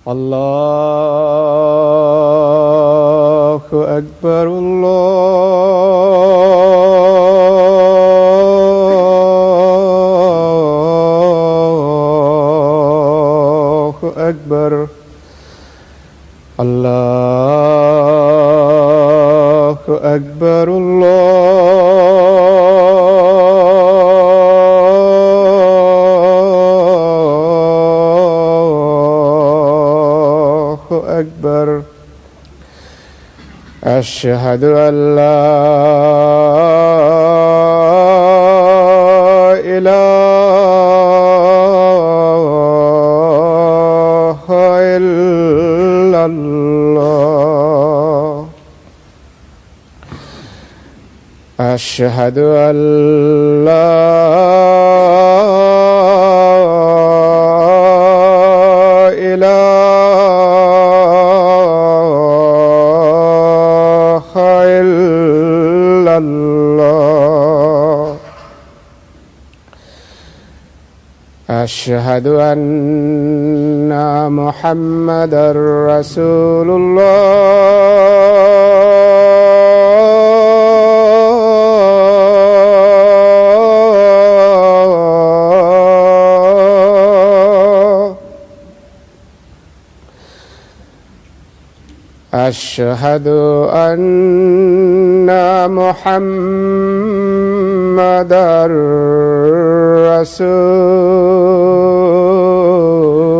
الله أكبر الله أكبر الله أكبر الله أكبر أشهد أن لا إله إلا الله أشهد أن لا إله إلا الله أشهد أن محمدًا رسول الله أشهد أن محمدًا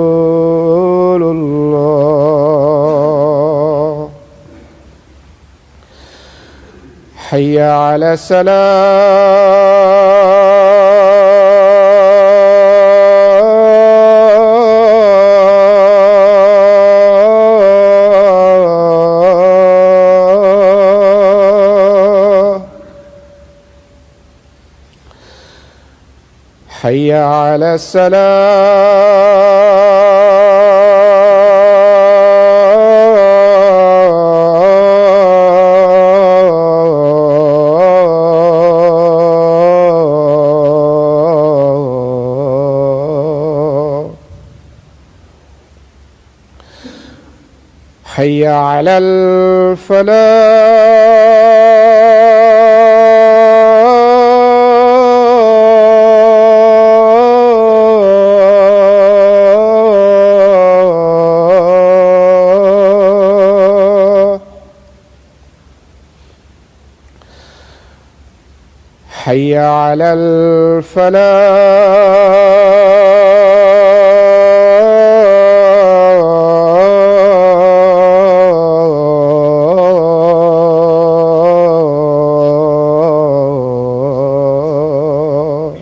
رسول الله حي على الصلاة حي على الصلاة حي على الفلاح حي على الفلاح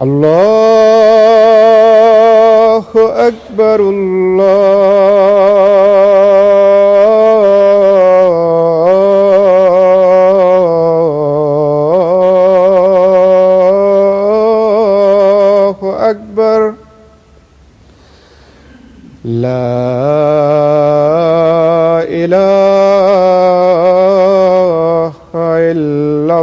الله أكبر الله أكبر لا إله إلا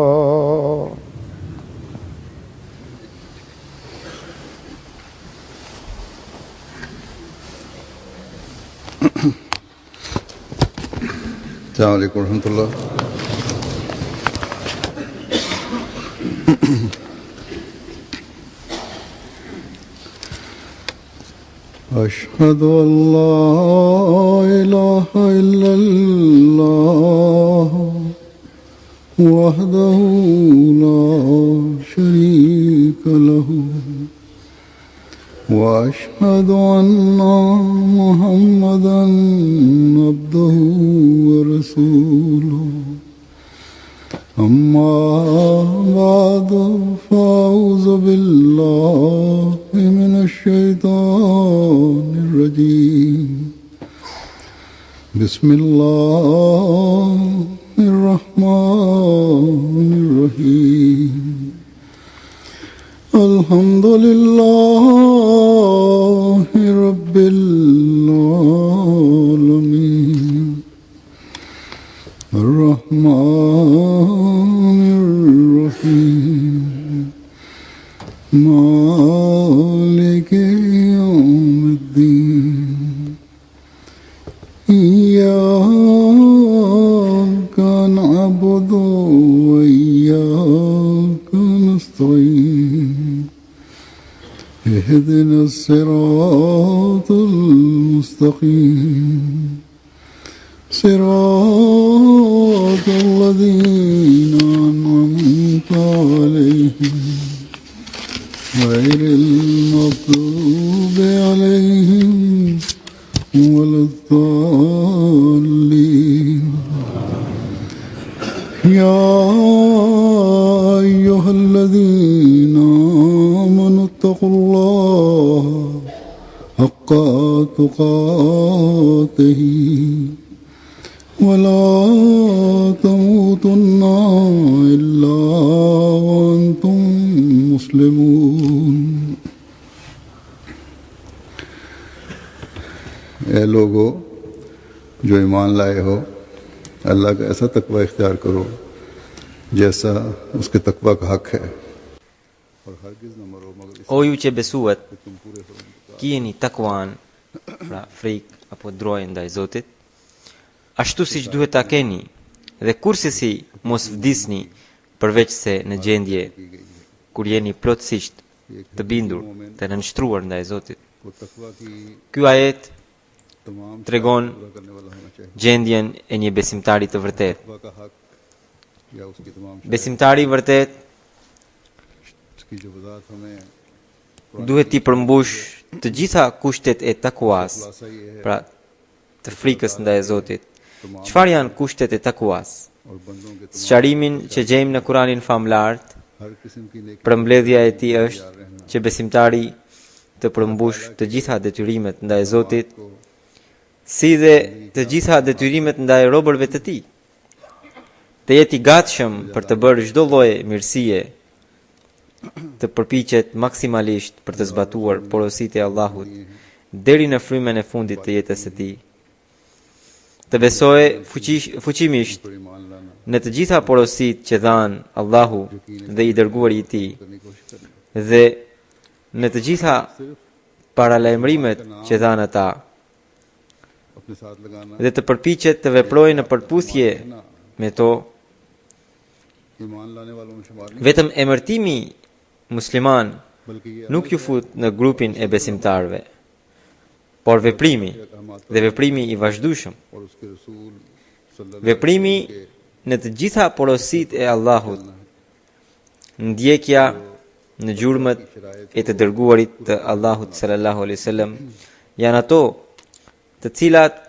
الله السلام عليكم ورحمة الله. أشهد أن لا إله إلا الله وحده لا شريك له وأشهد أن محمدًا عبده ورسوله أما بعد فأعوذ بالله من الشيطان الرجيم بسم الله الرحمن الرحيم الحمد لله رب العالمين الرحمن الرحيم مالك يوم الدين إياك نعبد وإياك نستعين اهدنا الصراط المستقيم صراط الذين أنعمت عليهم غير المغضوب عليهم ولا الضالين يا أيها الذين آمنوا اتقوا الله حق تقاته ولا تموتن إلا وأنتم مسلمون اے لوگو جو ایمان لائے ہو اللہ کا ایسا تقوی اختیار کرو جیسا اس کے تقوی کا حق ہے اور ہرگز نہ مرو مگر O ju që besuat, kjeni takwan, pra frikë apo drojë ndaj Zotit, ashtu siç duhet ta keni, dhe kursesi mos vdisni përveç se në gjendje kur jeni plotësisht të bindur të nënshtruar ndaj Zotit. Ky ajet tregon gjendjen e një besimtari të vërtet. Besimtari i vërtet duhet t'i përmbush të gjitha kushtet e takuas, pra të frikës ndaj Zotit. Çfarë janë kushtet e takuas? Sqarimin që gjejmë në Kur'anin famlart, përmbledhja e tij është që besimtari të përmbush të gjitha detyrimet ndaj Zotit, si dhe të gjitha detyrimet ndaj robërve të tij. Të jetë i gatshëm për të bërë çdo lloj mirësie, të përpiqet maksimalisht për të zbatuar porositë e Allahut deri në frymën e fundit të jetës së tij. Të besojë fuqimisht në të gjitha porositë që dhan Allahu dhe i dërguari i tij, dhe në të gjitha paralajmërimet që dhan ata, dhe të përpiqet të veprojë në përputhje me to. Vetëm emërtimi musliman nuk ju fut në grupin e besimtarve, por veprimi dhe veprimi i vazhdueshëm. Veprimi në të gjitha porositë e Allahut, ndjekja në gjurmët e të dërguarit të Allahut sallallahu alaihi wasallam, janë ato të cilat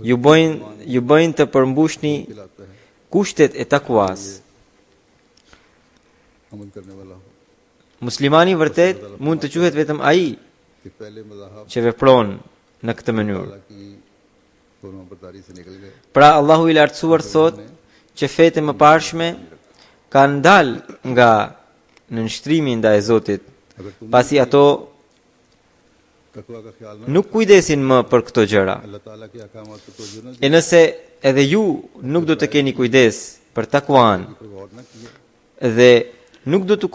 ju bëjnë të përmbushni kushtet e takuas. Muslimani vërtet mund të quhet vetëm ai që vepron në këtë mënyrë. Pra Allahu i lartësuar thot që fetë më parshme kanë dalë nga nënshtrimi ndaj Zotit, pasi ato nuk kujdesin më për këto gjëra. E nëse edhe ju nuk do të keni kujdes për takuan dhe nuk do të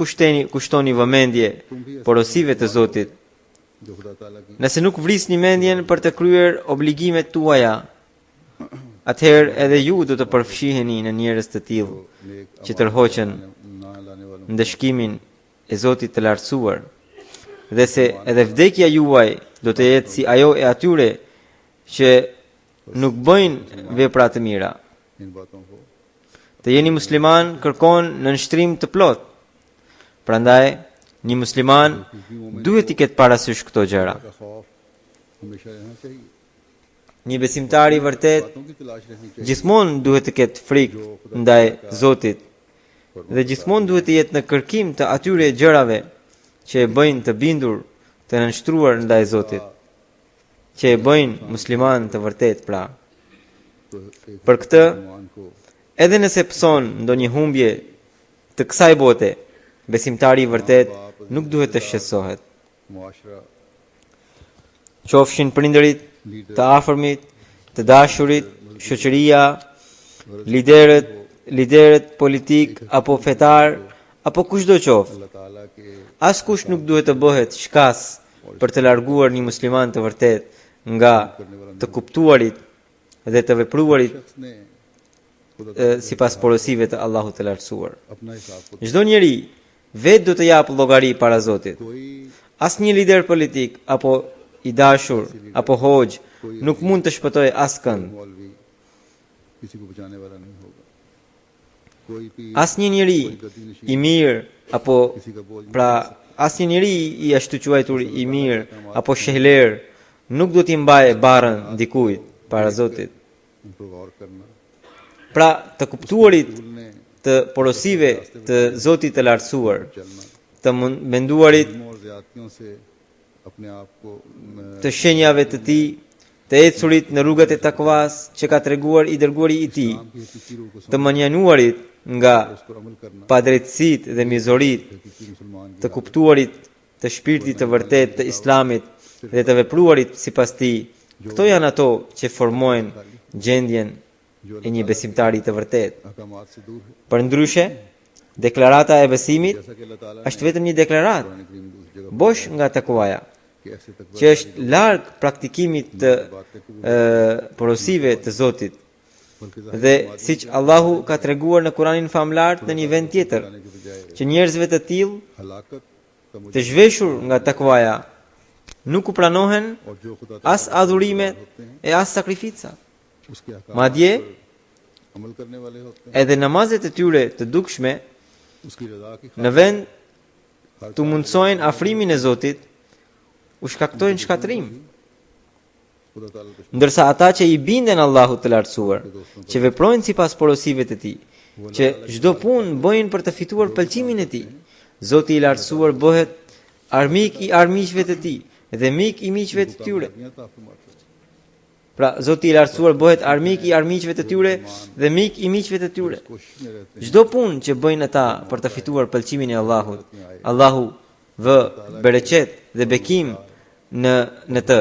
kushtoni vëmendje porosive të Zotit, nëse nuk vrisni mendjen për të kryer obligimet tuaja, atëherë edhe ju do të përfshiheni në njerëz të tillë që tërhoqen ndëshkimin e Zotit të lartësuar, dhe se edhe vdekja juaj do të jetë si ajo e atyre që nuk bëjnë vepra të mira. Të jeni musliman kërkon në nështrim të plot. Prandaj, një musliman duhet i ketë parasysh këto gjëra. Një besimtar I vërtet बातों की तलाश रखनी चाहिए gjithmonë duhet të ketë frikë ndaj Zotit dhe gjithmonë duhet të jetë në kërkim të atyre gjërave që e bëjnë të bindur, të nënshtruar ndaj Zotit, që e bëjnë musliman të vërtet pra. तो एक Për këtë, मुसलमान को edhe nëse pëson ndonjë humbje të kësaj bote, besimtari I vërtet nuk duhet të shqetësohet. मुआशरा Qofshin prindërit, të afërmit, të dashurit, shoqëria, liderët politik apo fetar apo kushdo qoftë. अल्लाह ताला के Askush nuk duhet të bëhet shkas për të larguar një musliman të vërtet nga të kuptuarit dhe të vepruarit शख्स ने खुदा sipas porosive të Allahut të lartësuar. अपना हिसाब को Çdo njeri vetë do të japë llogari para Zotit. कोई Asnjë lider politik apo I dashur apo hoj nuk mund të shpëtojë askënd. मौलवी किसी को बचाने वाला नहीं होगा कोई भी Asnjë njeri I mirë apo किसी का बोझ pra asnjë njeri I ashtu quajtur I mirë apo shehler nuk do t'i mbajë barrën ndikujt para Zotit. उन पर गौर करना Pra të kuptuarit भूलने të porosive të Zotit të lartësuar, चलना të menduarit और ज्यादतियों से अपने आप को të shenjave të tij, të ecurit në rrugët e takvas që ka treguar I dërguari I tij, की हकीकी रूह को të mënjanuarit nga उस पर अमल करना padrejtësitë dhe mizorit, हकीकी मुसलमान की të kuptuarit të shpirtit të vërtet të Islamit dhe të vepruarit sipas tij. Këto janë ato që formojnë gjendjen e një besimtari të vërtet. अहकामात से दूर है Përndryshe, deklarata e besimit जैसा कि अल्लाह ताला është vetëm një deklaratë, ने करीम में दूसरी जगह bosh nga takuaja, कि ऐसे तक që është larg praktikimit të porosive të Zotit. बल्कि Dhe siç Allahu ka treguar në Kuranin famlar në një vend tjetër, जाने के बजाय që njerëzve të tillë हलाकत का मुझे të zhveshur nga takvaja nuk u pranohen और जो खुदा as adhurimet e as sakrificat. उसके अहकाम Madje अमल करने वाले होते हैं edhe namazet e tyre të dukshme उसकी रजा की në vend të mundsojnë afrimin e Zotit, u shkaktojnë shkatrim. खुदा ताला दुश्मन Ndërsa ata që I binden Allahut të lartësuar, që veprojnë sipas porosive të tij, që çdo punë bëjnë për të fituar pëlqimin e tij, Zoti I lartësuar bëhet armik I armiqve të tij dhe mik I miqve të tyre. कामयाबियां फरमाते हैं Pra Zoti I lartësuar bëhet armik I armiqve të tyre dhe mik I miqve të tyre. कोशिश में रहते हैं Çdo punë që bëjnë ata për të fituar pëlqimin e Allahut, Allahu vë bereqet dhe bekim në të,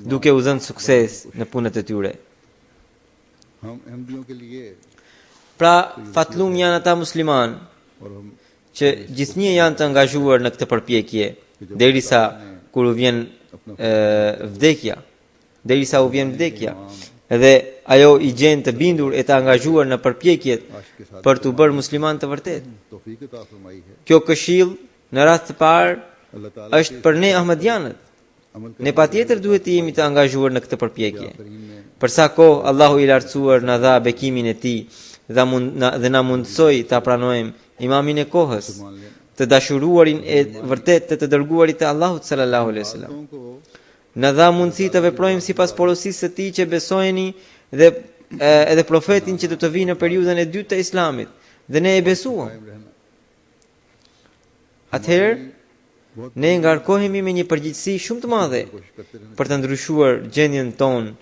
duke u dhënë sukses në punët e tyre. हम अहमदियों के लिए Pra fatlum janë ata musliman और हम që gjithnjë janë të angazhuar në këtë përpjekje derisa kur u vjen vdekja, dhe ajo I gjen të bindur e të angazhuar në përpjekjet për të bërë musliman të vërtet. तौफीक अता फरमाई है Kjo këshill në rast të parë अल्लाह ताला është për ne Ahmadianët. अमल Ne patjetër duhet të jemi të angazhuar në këtë përpjekje. करीम में Për sa kohë Allahu I lartësuar na dha bekimin e tij dhe na mundsoi ta pranojmë imamin e kohës, मान लेना të dashuruarin e vërtet të dërguarit të Allahut sallallahu alaihi wasallam. बातों को Na dha mundësi të veprojmë sipas porosisë së tij që besojeni dhe edhe profetin që do të vijë në periudhën e dytë të Islamit dhe ne e besuam. कायम रहना Atëherë ne ngarkohemi me një përgjegjësi shumë të madhe कोशिश करते रहना për të ndryshuar gjendjen tonë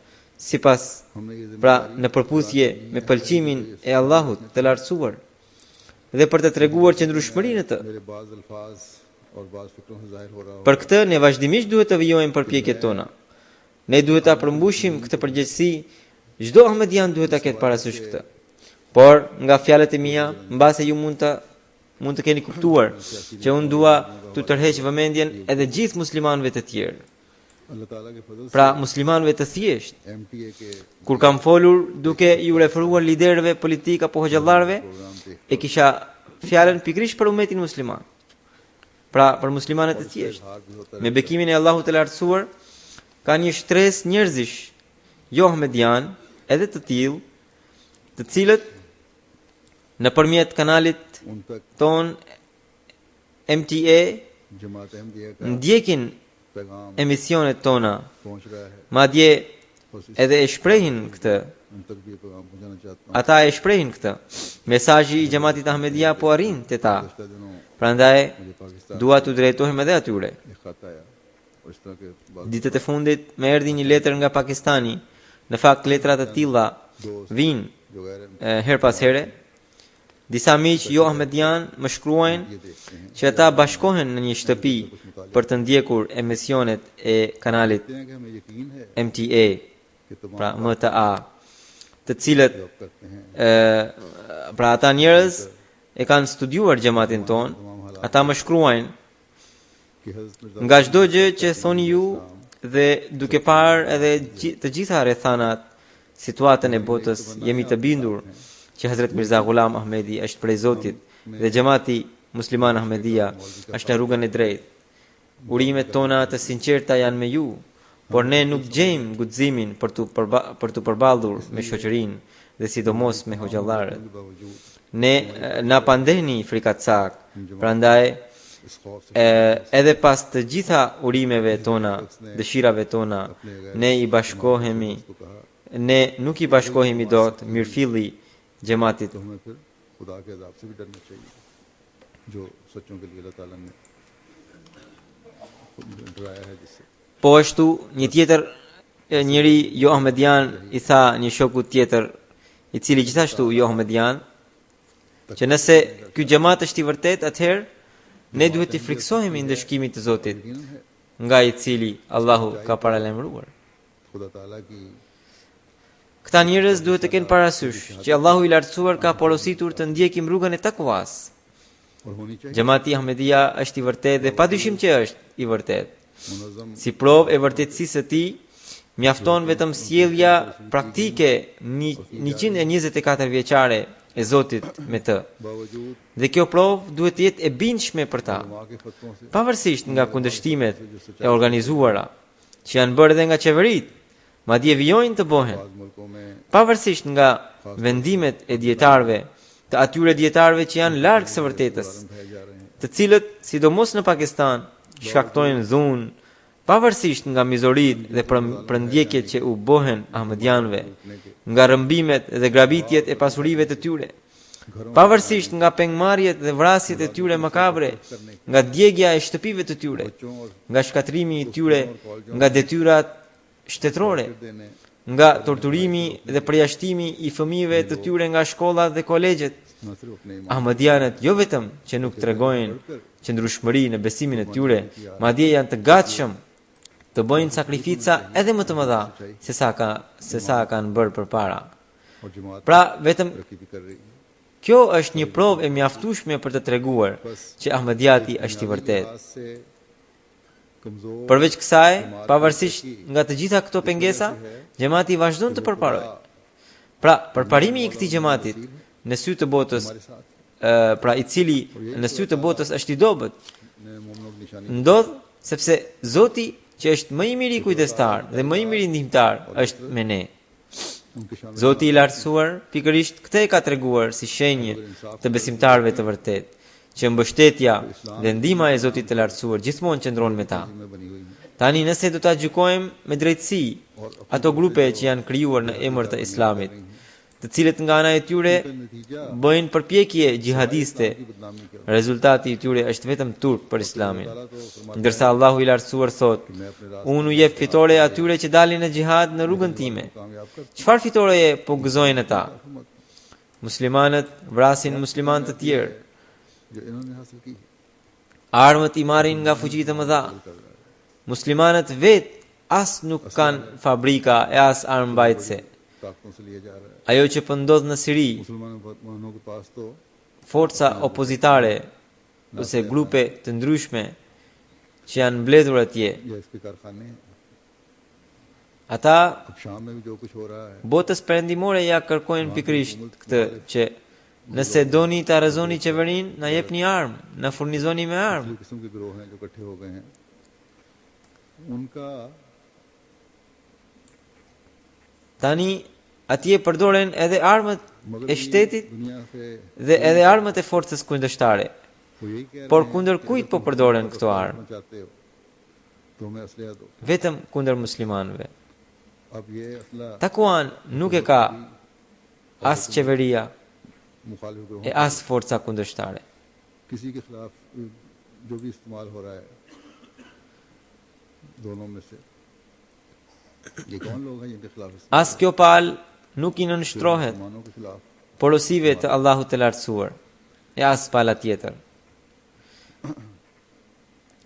sipas हमने ये pra në përputhje me pëlqimin e Allahut të lartësuar dhe për të treguar qëndrueshmërinë të. मेरे बाज अल्फाज और बाज फिक्रों से जाहिर हो रहा हो Për këtë ne vazhdimisht duhet të vijojmë përpjekjet tona. Ne duhet ta përmbushim këtë përgjegjësi, çdo ahmedian duhet ta ketë parasysh këtë. Por nga fjalët e mia, mbase ju mund të keni kuptuar që unë dua të tërheq vëmendjen edhe gjithë muslimanëve të tjerë. अल्लाह ताला के फजल Pra muslimanëve të thjesht, से MTA के kur kam folur duke ju referuar liderëve politik apo hoxhallarëve, programme थे e kisha fjalën pikërisht për umetin musliman. Pra për muslimanët e thjesht, हार भी होता me bekimin e Allahut të lartësuar, ka një shtresë njerëzish, jo ahmedian, edhe të tillë, të cilët nëpërmjet kanalit उन तक ton MTA जमात अहमदिया का ndjekin पैगाम emisionet tona, पहुंच रहा है madje edhe e shprehin këtë. उन तक भी ये पैगाम पहुंचाना चाहता हूँ। Ata e shprehin këtë. Mesazhi i Xhamatit Ahmedia po arrin te ta. पिछले दिनों Prandaj मुझे Pakistan dua t'u drejtohem edhe atyre. एक खत आया और इस तरह के बात Ditët e fundit më erdhi një letër nga Pakistani. Në fakt letra të tilla vijnë जो गैर her pas here. Disa miq jo ahmedian më shkruajnë që ata bashkohen në një shtëpi për të ndjekur emisionet e kanalit कहते हैं कि हमें यकीन है MTA, कि तमाम pra MTA, të cilët job करते हैं pra ata njerëz e kanë studiuar xhamatin ton. Ata më shkruajnë कि हज़रत Mirza nga çdo gjë që thoni ju dhe duke parë edhe të gjitha rrethanat, situatën e botës, jemi të bindur që Hazrat Mirza Ghulam Ahmedi është prej Zotit dhe xhamati musliman Ahmedia është në rrugën e drejtë. Urimet tona të sinqerta janë me ju, por ne nuk gjejmë guximin për të përballur me shoqërinë dhe sidomos me hoxhallarët. के बावजूद Ne na pandehni frikatsak, prandaj इस खौफ से edhe pas të gjitha urimeve tona, dëshirave tona, ne i bashkohemi, ne nuk i bashkohemi dot mirëfilli xhamatit. तो हमें फिर खुदा के अज़ाब से भी डरना चाहिए जो सच्चों के लिए अल्लाह ताला ने डराया है जिससे Po ashtu një tjetër njëri jo ahmedian i tha një shoku tjetër, i cili gjithashtu jo ahmedian, që nëse ky xhamat është i vërtet, atëherë ne duhet të friksohemi ndaj shkimit të Zotit, nga i cili Allahu ka paralajmëruar. खुदा ताला की Këta njerëz duhet të kenë parasysh që Allahu i lartësuar ka porositur të ndjekim rrugën e takwas. और होनी चाहिए Xhamati Ahmedia është i vërtetë dhe padyshim që është i vërtetë. मुनज़्ज़म Si provë e vërtetësisë së tij, mjafton vetëm sjellja praktike 124 vjeçare e Zotit me të. बावजूद Dhe kjo provë duhet të jetë e bindshme për ta, वहाँ के फतवों से pavarësisht nga kundërshtimet e organizuara që janë bërë edhe nga qeveritë, madje vijojnë të bëhen, बाद मुल्कों में pavarësisht nga vendimet e dietarëve, të atyre dietarëve që janë larg së vërtetës, भय जा रहे हैं të cilët, sidomos në Pakistan, shkaktojnë dhunë, pavarësisht nga mizoritë dhe përndjekjet që u bëhen ahmedianëve, nga rrëmbimet dhe grabitjet e pasurive të tyre, pavarësisht nga pengmarrjet dhe vrasjet e tyre makabre, nga djegja e shtëpive të tyre, nga shkatrimi i tyre, nga detyrat shtetërore, देने nga torturimi dhe përjashtimi i fëmijëve të tyre nga shkollat dhe kolegjet. न सिर्फ अपने ईमान Ahmedianët jo vetëm që nuk tregojnë qëndrueshmëri në besimin e tyre, madje janë të gatshëm të bëjnë sakrifica edhe më të mëdha se sa kanë bërë përpara. और जमात Pra, vetëm तरक्की भी कर रही है kjo është një provë e mjaftueshme për të treguar që Ahmediati është i vërtetë. लिहाज से कमजोर Përveç kësaj, pavarësisht nga të gjitha këto pengesa, xhamati vazhdon të përparojë. Pra, përparimi i këtij xhamatit në sy të botës, pra i cili në sy të botës është i dobët, ने मोमिनों की निशानी ndodh sepse Zoti që është më i miri kujdestar dhe më i miri ndihmtar është me ne. उनके शामिल Zoti i lartësuar pikërisht këtë e ka treguar si shenjë të besimtarëve të vërtetë, që mbështetja dhe ndihma e Zotit të lartësuar gjithmonë qëndron me ta. में बनी हुई है Tani nëse do ta gjykojmë me drejtësi ato grupe që janë krijuar në emër të Islamit, të cilët nga ana e tyre नतीजा bëjnë përpjekje gjihadiste, की बदनामी का rezultati i tyre është vetëm turp për Islamin. ताला तो फरमाता Ndërsa Allahu i lartësuar thot: है, मैं अपने रास्ते Unë u jep fitore atyre që dalin në xhihad në rrugën time. कामयाब कर Çfarë fitoreje po gëzojnë ata? Muslimanët vrasin musliman të tjerë. जो इन्होंने हासिल की Armët i marrin nga fuqi të mëdha. Muslimanët vetë as nuk kanë fabrika e as armbajtëse. ताकतों से लिए जा रहा है Ajo që po ndodh në Siri, मुसलमानों के पास तो forca opozitare ose grupe të ndryshme që janë mbledhur atje, या इसके कारखाने हैं ata अब शाम में भी जो कुछ हो रहा है botës perëndimore ja kërkojnë pikërisht këtë që nëse doni ta rrezoni qeverinë, na jepni armë, na furnizoni me armë. दूसरी किस्म के गिरोह हैं जो इकट्ठे हो गए हैं उनका Tani atje përdoren edhe armët e shtetit दुनिया से dhe edhe armët e forcës kundërshtare. वो यही कह Por रहे हैं kundër kujt po përdoren këto armë? चाहते हो तो हमें असलियत दो Vetëm kundër muslimanëve. अब ये असला Takuan nuk e ka as qeveria मुखालिफ ग्रोहों e as forca kundërshtare. किसी के खिलाफ जो भी इस्तेमाल हो रहा है दोनों में से ये कौन लोग हैं जिनके खिलाफ As kjo palë nuk i nënshtrohet मुसलमानों के खिलाफ porosive të Allahut të lartësuar e as pala tjetër.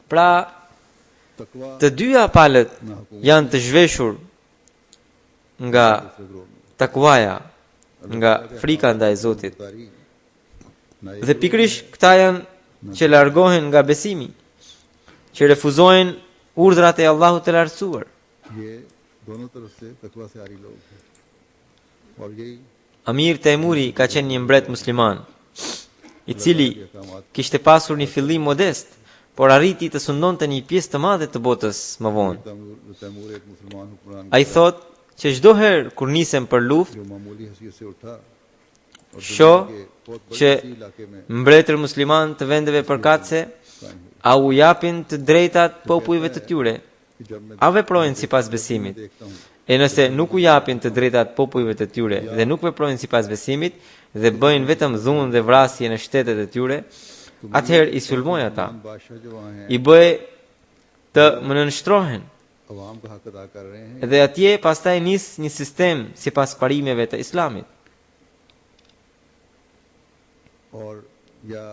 Pra, तकवा të dyja palët janë të zhveshur nga दूसरे ग्रोह में takwaja, nga frika ndaj Zotit. तारी ना Dhe pikrish këta janë që largohen nga besimi, që refuzojnë urdhrat e Allahut të lartësuar. ये दोनों तरफ से तकवा से आरी लोग हैं और यही Amir Temuri ka qenë një mbret musliman, i cili kishte pasur një fillim modest, por arriti të sundonte një pjesë të madhe të botës më vonë. Taimur एक मुसलमान हुक्मरान Ai thot që çdo herë kur nisem për luftë, जो मामूली हैसियत से उठा और shoh के बहुत बड़े që इसी इलाके में mbretër musliman të vendeve përkatëse कायम हुई a u japin të drejtat popujve të tyre, कि जब मैं a veprojnë sipas besimit. देखता हूँ E nëse nuk u japin të drejtat popujve të tyre dhe nuk veprojnë sipas besimit dhe bëjnë vetëm dhunë dhe vrasje në shtetet e tyre, atëherë i sulmoj ata, बादशाह जो वहाँ हैं i bëj të më nënshtrohen अवाम का हक अदा कर रहे हैं dhe atje pastaj nis një sistem sipas parimeve të Islamit. और या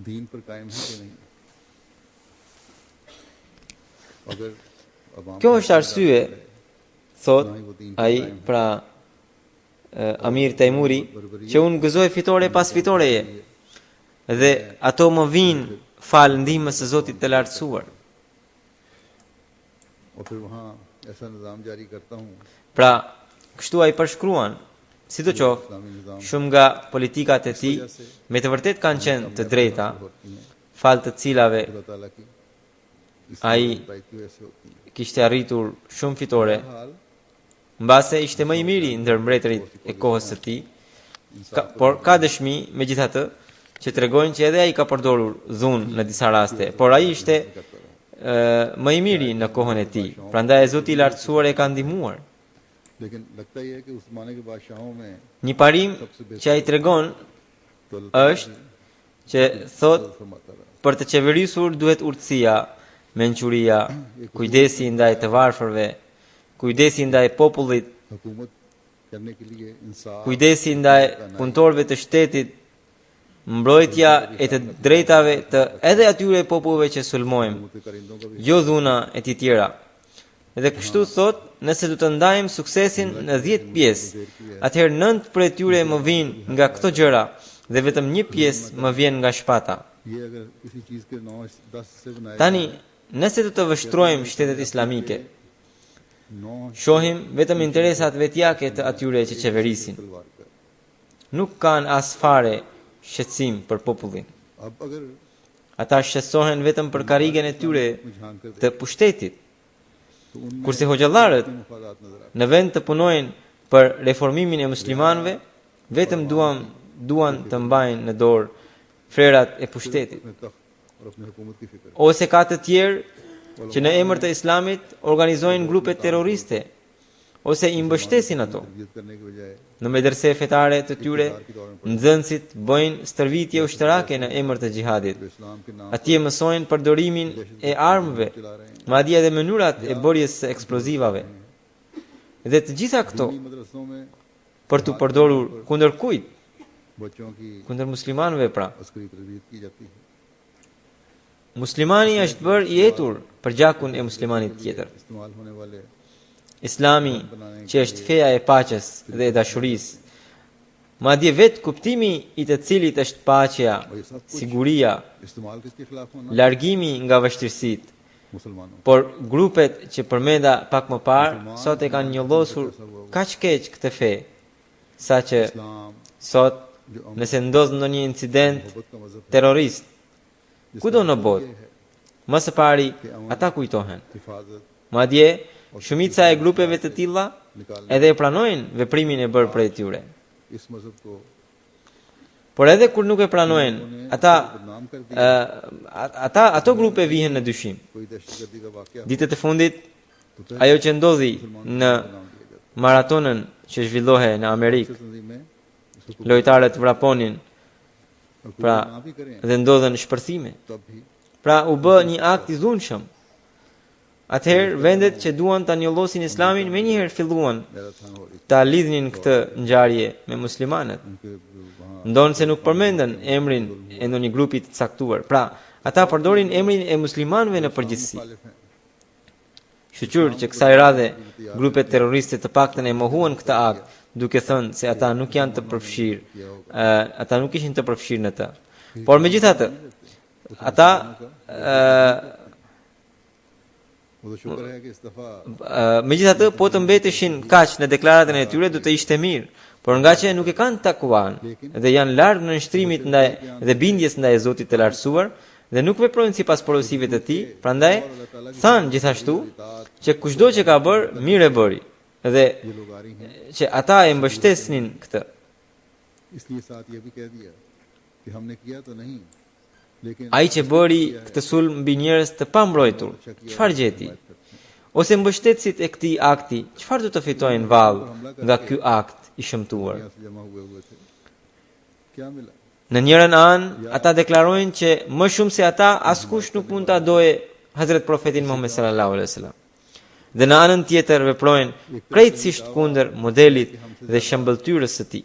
दीन पर कायम है कि नहीं अगर अवाम Kjo është arsye, thot ai, pra Amir Temuri, që unë gëzoj fitore pas fitoreje dhe ato më vinë fal ndihmës së Zotit të lartësuar. और फिर वहाँ ऐसा निज़ाम जारी करता हूँ Pra, kështu ai përshkruan, sidoqoftë, इस्लामी निज़ाम shumë nga politikat e tij me të vërtet kanë qenë të drejta, होती हैं fal të cilave खुदा ताला की ai इस्लामी की वजह से होती हैं kishte arritur shumë fitore, hall mbase ishte më i miri ndër mbretërit e kohës së tij. Por ka dëshmi megjithatë që tregojnë që edhe ai ka përdorur dhunë në disa raste, por ai ishte më i miri në kohën e tij. Prandaj Zoti i lartësuar e ka ndihmuar. लेकिन लगता ही है कि उस जमाने के बादशाहों में Një parim që ai tregon तो është që thot फरमाता रहा për të qeverisur duhet urtësia, mençuria, kujdesi ndaj të varfërve, kujdesi ndaj popullit, हुकूमत करने के लिए इंसाफ kujdesi ndaj punëtorëve të shtetit, mbrojtja e të drejtave të edhe atyre popujve që sulmojmë, के करिंदों का भी jo dhuna e të tjera. Dhe kështu thot, nëse do të ndajmë suksesin në 10 pjesë, atëherë 9 prej tyre më vinë nga këto gjëra dhe vetëm një pjesë më vjen nga shpata. ये अगर किसी चीज के 9-10 से बनाए Tani, nëse do të vështrojmë shtetet islamike, 9 shohim vetëm interesat vetjake të atyre që qeverisin. तलवार का Nuk kanë as fare shqetësim për popullin. अब अगर Ata shqetësohen vetëm për karrigen e tyre झांक कर të pushtetit, तो उनमें kurse hoxhallarët मुफादात नजर आते në vend të punojnë për reformimin e muslimanëve, vetëm duan të mbajnë në dorë frerat e pushtetit. अपने तख्त और अपनी हुकूमत की फिक्र Ose ka të tjerë që në emër të Islamit organizojnë grupe terroriste ose i mbështesin ato. तरबियत करने के बजाय Në medrese fetare të tyre, nxënësit bëjnë stërvitje ushtarake në emër të xhihadit. जो इस्लाम के नाम Atje mësojnë përdorimin e armëve, madje edhe mënyrat e bërjes së eksplozivave. Dhe të gjitha këto दीनी मदरसों में për të përdorur kundër kujt? बच्चों की Kundër muslimanëve pra. Askari तरबियत की जाती है Muslimani është bërë i etur për gjakun e muslimanit tjetër. इस्तेमाल होने वाले Islami, që është feja e paqes dhe e dashurisë, madje vetë kuptimi i të cilit është paqja, siguria, इस्तेमाल किसके खिलाफ होना largimi nga vështirësitë. मुसलमानों Por grupet që përmenda pak më parë, sot e kanë njollosur kaq keq këtë fe, saqë इस्लाम sot nëse ndodh ndonjë incident मोहब्बत का मजहब terrorist, kudo në botë, më së pari ata kujtohen. हिफाजत Madje shumica e grupeve të tilla edhe e pranojnë veprimin e bërë prej tyre. इस मजहब को Por edhe kur nuk e pranojnë, बदनाम कर दिया ato grupe vihen në dyshim. कोई दहशतगर्दी का वाकया Ditët e fundit Ajo që ndodhi në maratonën që zhvillohej në Amerikë, तंजीम में इसको lojtarët vraponin, pra ना भी करें dhe ndodhen shpërthime. तब भी Pra u bë një akt i dhunshëm. Atëherë vendet që duan ta njollosin Islamin më njëherë filluan marathon हो रही ta lidhnin këtë ngjarje me muslimanët. उनके वहाँ Ndonë se nuk përmendën emrin e ndonjë grupi të caktuar. Pra, ata përdorin emrin e muslimanëve në përgjithësi. मुखालिफ हैं Shqyr që kësaj radhe grupet terroriste të paktën e mohuan këtë akt, duke thënë se ata nuk janë të përfshirë, ata nuk ishin të përfshirë në të. Por megjithatë, ata वो तो शुक्र है कि इस दफा megjithatë po të mbeteshin kaq në deklaratën e tyre do të ishte mirë, por nga që nuk e kanë takuan dhe janë larg në nështrimit ndaj dhe bindjes ndaj Zotit të lartësuar dhe nuk veprojnë sipas porosive të tij, prandaj thanë gjithashtu që kushdo që ka bërë mirë e bëri dhe ये लोग आ रही हैं që ata e mbështesnin këtë. इसलिए साथ ये भी कह दिया कि हमने किया तो नहीं लेकिन Ai që bëri këtë sulm mbi njerëz të pambrojtur, çfarë gjeti? Ose mbështetësit e këtij akti, çfarë do të fitojnë vallë nga ky akt i shëmtuar? यहाँ से जमा हुए थे क्या मिला Në njërën anë, ata deklarojnë që më shumë se ata, askush nuk mund ta doje Hazret Profetin Muhammed sallallahu alaihi wasallam. Dhe në anën tjetër veprojnë krejtësisht kundër modelit dhe shëmbëltyrës së tij.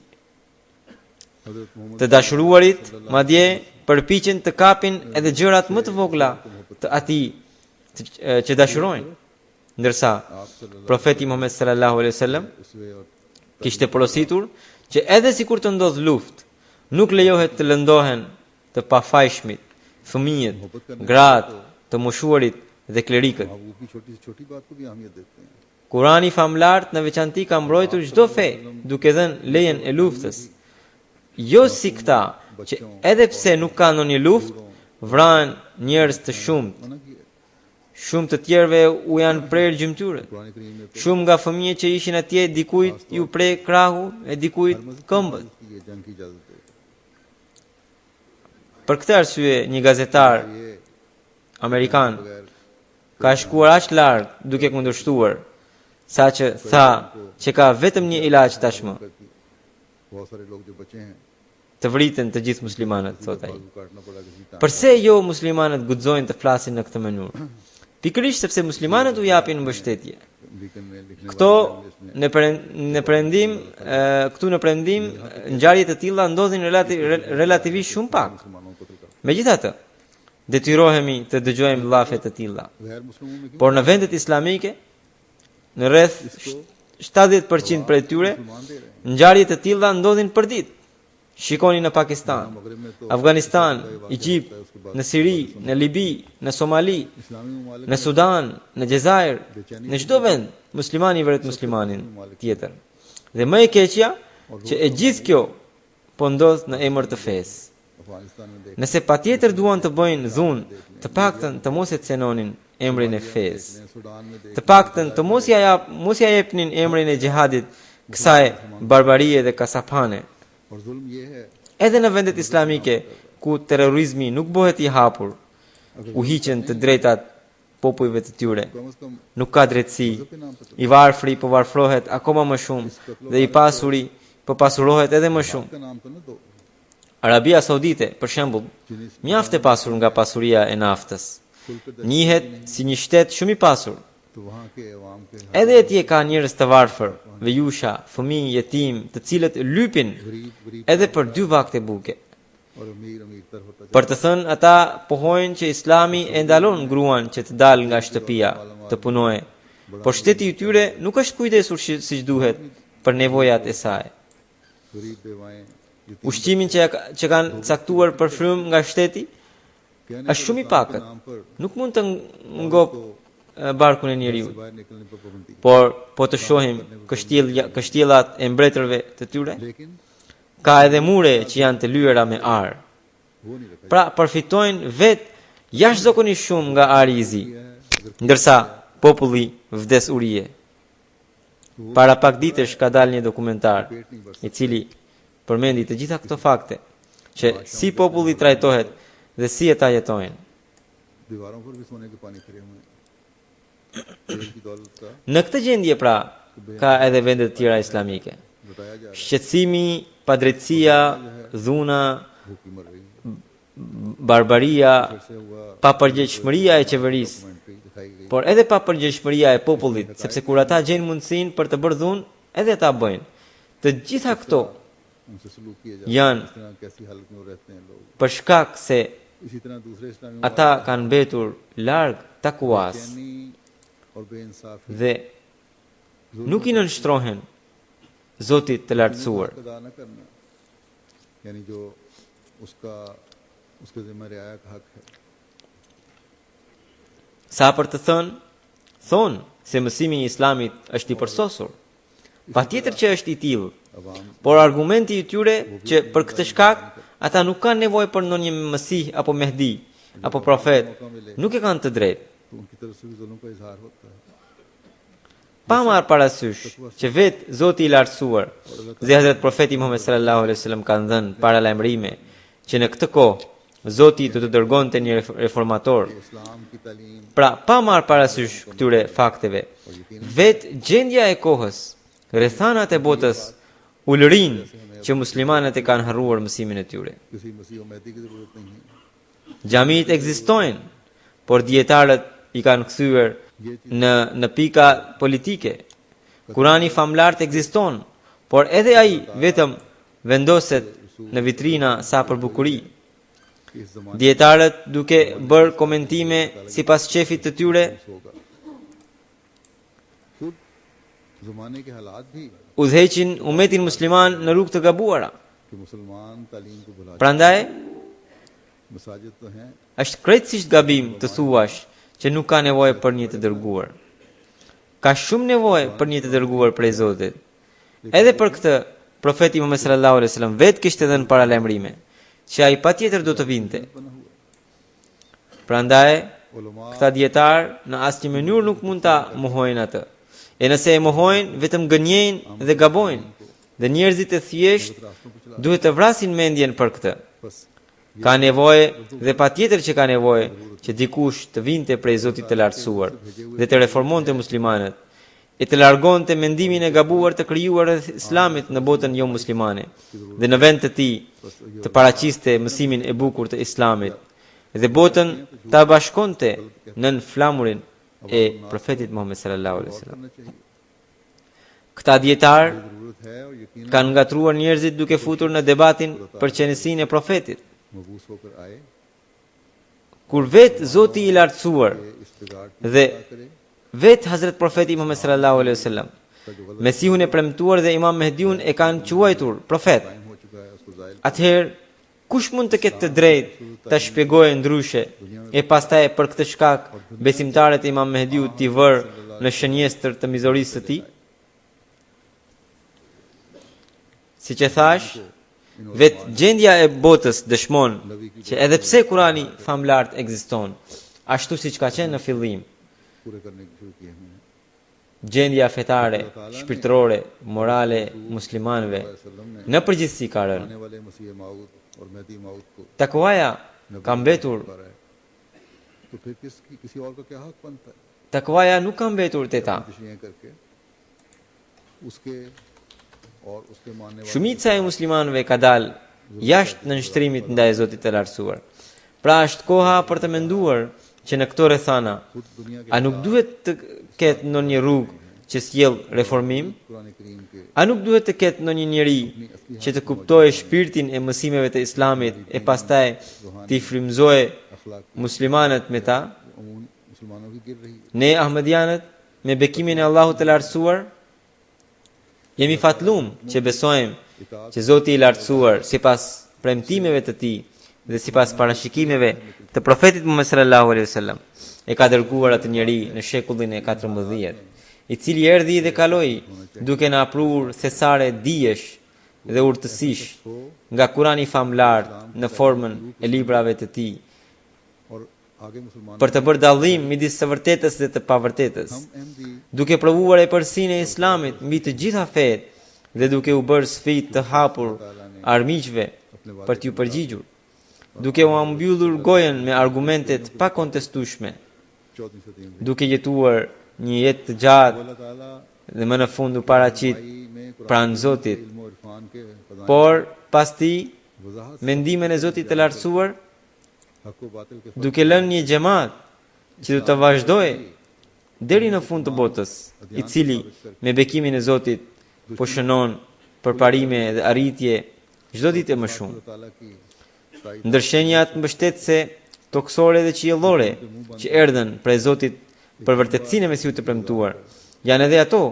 हजरत Mohammad Të dashuruarit, madje përpiqen të kapin edhe gjërat më të vogla të atij që dashurojnë. Ndërsa Profeti Muhammed sallallahu alaihi wasallam उसवे और kishte porositur që edhe sikur të ndodh luftë, nuk lejohet të lëndohen të pafajshmit, fëmijët, gratë, të moshuarit dhe klerikët. वो भी छोटी से छोटी बात को भी अहमियत देते हैं Kurani famlart në veçanti ka mbrojtur çdo fe, duke dhënë lejen e luftës. Jo si këta, që edhe pse nuk ka ndonjë luftë, vranë njerëz të shumt. मना किया Shumë të tjerëve u janë prerë gjymtyrët. Quran करीम में Shumë nga fëmijët që ishin atje dikujt ju pre krahu e dikujt këmbët. की ये जंग की इजाजत दे Për këtë arsye, një gazetar ये amerikan बगैर ka shkuar aq larg duke kundërshtuar, saqë tha që ka vetëm një ilaç tashmë, करती बहुत सारे लोग जो बचे हैं të vriten të gjithë muslimanët, thot ai. बाजू काटना पड़ा किसी time Përse jo muslimanët guxojnë të flasin në këtë mënyrë? Pikërisht sepse muslimanët u japin mbështetje. Weekend में लिखने Këtu në Perëndim ngjarje të tilla ndodhin relativisht shumë pak. मुसलमानों को तो Megjithatë, detyrohemi të dëgjojmë llafe të tilla. गैर मुस्लिमों में Por në vendet islamike, në rreth 70% prej tyre, मान दे रहे हैं ngjarje të tilla ndodhin për ditë. Shikoni në Pakistan, मगरिब में तो Afganistan, Egjipt, në Siri, në Libi, në Somali, इस्लामी ममालिक në Sudan, në Gjezair, në çdo vend, muslimani vret muslimanin tjetër. Dhe më e keqja, që e gjithë kjo po ndodh në emër të fesë. Afghanistan में देख Nëse patjetër duan të bëjnë dhunë, të paktën të mos e cenonin emrin e fesë. Sudan में देख Të paktën të mos ja jepnin emrin e xihadit kësaj barbarie dhe kasaphane. और जुल्म ये है Edhe në vendet islamike ku terrorizmi nuk bëhet i hapur, u hiqen të drejtat popujve të tyre. कम से कम Nuk ka drejtësi. के नाम पर I varfri po varfrohet akoma më shumë dhe i pasuri po pasurohet edhe më shumë. का नाम तो न दो Arabia Saudite, për shembull, mjaft e pasur nga pasuria e naftës. Njihet si një shtet shumë i pasur. तो वहाँ के अवाम के Edhe atje ka njerëz të varfër, vejusha, fëmijë, jetim, të cilët lypin गरीब गरीब edhe për 2 vakte buke. और अमीर अमीर तर होता Për të thënë, ata pohojnë që Islami e ndalon gruan që të dalë nga shtëpia, të punojë. Por shteti i tyre nuk është kujdesur siç duhet për nevojat e saj. गरीब बेवाएं Ushqimin që kanë caktuar për frymë nga shteti është shumë i pakët. Nuk mund të ngop barkun e njeriu. बाहर निकलने पर पाबंदी Por po të shohim kështjellat e mbretërve të tyre, लेकिन ka edhe mure që janë të lyera me ar. वो नहीं रखा Pra përfitojnë vetë jashtëzakonisht shumë nga ari i zi, ndërsa populli vdes urije. Para pak ditësh ka dalë një dokumentar i cili përmendi të gjitha këto fakte, që si populli trajtohet dhe si ata jetojnë. दीवारों पर भी सोने के पानी फिरे हुए हैं तेल की दौलत का Në këtë gjendje pra ka edhe vende të tjera islamike. बताया जा रहा Shqetësimi, padrejtësia, dhuna, भूखी मर रही है barbaria, से हुआ papërgjegjshmëria e qeverisë, कमेंट्री दिखाई गई por edhe papërgjegjshmëria e popullit, sepse kur ata gjejnë mundësinë për të bërë dhunë, edhe ata bëjnë. Të gjitha këto उनसे सलूक किया जा janë इस तरह कैसी हालत में वो रहते हैं लोग për shkak se इसी तरह दूसरे इस्लामी ata kanë mbetur larg takuas बेचैनी और बेइंसाफी dhe nuk i nënshtrohen Zotit të lartësuar. अदा न करना यानी जो उसका उसके जिम्मे रियाया का हक है Sa për të thonë se mësimi i Islamit është i përsosur. Patjetër që është i tillë, por argumenti i tyre që për këtë shkak ata nuk kanë nevojë për ndonjë Mesih apo Mehdi apo profet, nuk e kanë të drejtë. तो उनकी तरफ से भी जुल्म का इजहार होता है Pa marrë parasysh që vetë Zoti i lartësuar dhe Hazrat Profeti Muhammed sallallahu alaihi wasallam kanë dhënë paralajmërime që në këtë kohë Zoti do të dërgonte një reformator. इस्लाम की तालीम Pra, pa marrë parasysh këtyre fakteve, vetë gjendja e kohës, rrethanat e botës, ulërinë që muslimanët e kanë harruar mësimin e tyre. किसी मसीह और मेहदी की जरूरत नहीं है Xhamitë ekzistojnë, por dietarët i kanë kthyer në pika politike. Kurani famlart ekziston, por edhe ai vetëm vendoset në vitrina sa për bukuri. कि इस जमाने Dietarët duke bërë komentime sipas shefit të tyre, होगा खुद जमाने के हालात भी udhëheqin umetin musliman në rrugë të gabuara. कि मुसलमान तालीम को भुला Prandaj मसाजिद तो हैं është krejtësisht gabim të thuash që nuk ka nevojë për një të dërguar. Ka shumë nevojë për një të dërguar prej Zotit. Edhe për këtë, profeti Muhammed sallallahu alaihi wasallam vetë kishte dhënë paralajmërime që ai patjetër do të vinte. Prandaj, उलमा këta dietar në asnjë mënyrë nuk mund ta mohojnë atë. E nëse e mohojnë, vetëm gënjejnë dhe gabojnë. Dhe njerëzit e thjesht duhet të vrasin mendjen për këtë. बस Ka nevojë dhe patjetër që ka nevojë që dikush të vinte prej Zotit të lartësuar dhe të reformonte muslimanët e të largonte mendimin e gabuar të krijuar rreth Islamit në botën jo muslimane dhe në vend të tij të paraqiste mësimin e bukur të Islamit dhe botën ta bashkonte nën flamurin e profetit Muhammed sallallahu alaihi wasallam. करना चाहिए Këta dietar जरूरत है और यकीन kanë ngatruar njerëzit duke futur në debatin për qenësinë e profetit. मबूस होकर आए Kur vetë Zoti i lartësuar इस बिगाड़ की dhe vetë Hazret Profeti Muhammed sallallahu alaihi wasallam Mesihun e premtuar dhe Imam Mehdiun e kanë quajtur profet. कायम हो चुका है उसको जाहिल Atëherë kush mund të ketë të drejtë ta shpjegojë ndryshe e pastaj për këtë shkak besimtarët e Imam Mehdiut t'i vërë në shënjestër të mizorisë së tij? Siç e thash, vetë gjendja e botës dëshmon që edhe pse Kurani famlart ekziston, ashtu siç ka qenë në fillim, पूरे करने की शुरू की हमने gjendja fetare, shpirtërore, morale muslimanëve वसल्लम ने në përgjithësi ka rënë. आने वाले मसीह माऊद और मेहदी माऊद को Takwaja ka mbetur, पुकारा है तो फिर किसी और का क्या हक बनता है takwaja nuk ka mbetur te ta. तशरीह करके उसके और उसके मानने वाले Shumica e muslimanëve ka dalë jashtë nënshtrimit ndaj Zotit të lartësuar. Pra është koha për të menduar që në këto rrethana खुद दुनिया के a nuk duhet të ketë ndonjë rrugë që sjell reformim? Quran करीम के A nuk duhet të ketë ndonjë njeri që të kuptojë shpirtin e mësimeve të Islamit e pastaj t'i frymëzojë Akhlaq muslimanët me ta? अमून मुसलमानों की गिर रही है Ne Ahmedianët me bekimin e Allahut të lartësuar jemi fatlum që besojmë që Zoti i lartësuar sipas premtimeve të tij dhe sipas parashikimeve të profetit Muhammed sallallahu alaihi wasallam e ka dërguar atë njeri në shekullin e 14, i cili erdhi dhe kaloi duke na aprur thesare dijesh dhe urtësish nga Kurani famlar në formën e librave të tij और आगे मुसलमान për të bërë dallim midis së vërtetës dhe të pavërtetës, हम Ahmadi duke provuar e përsinë e Islamit mbi të gjitha fetë dhe duke u bërë sfidë të hapur armiqve për t'ju përgjigjur, duke u mbyllur gojen me argumentet pa kontestueshme, 14 सदी में duke jetuar një jetë të gjatë अल्लाह ताला dhe më në fund u paraqit में pranë Zotit, इल्म और इरफान के खजाने por pas ti वजाहत mendimin e Zotit të lartësuar, हक व बातिल के duke lënë një xhamat që do të vazhdoj deri në fund të botës, i cili me bekimin e Zotit po shënon përparime dhe arritje çdo ditë e më shumë. अल्लाह ताला की ताईद Ndërshenjat mbështetëse toksore dhe qiellore që erdhën prej Zotit për vërtetësinë e Mesiut të premtuar, janë edhe ato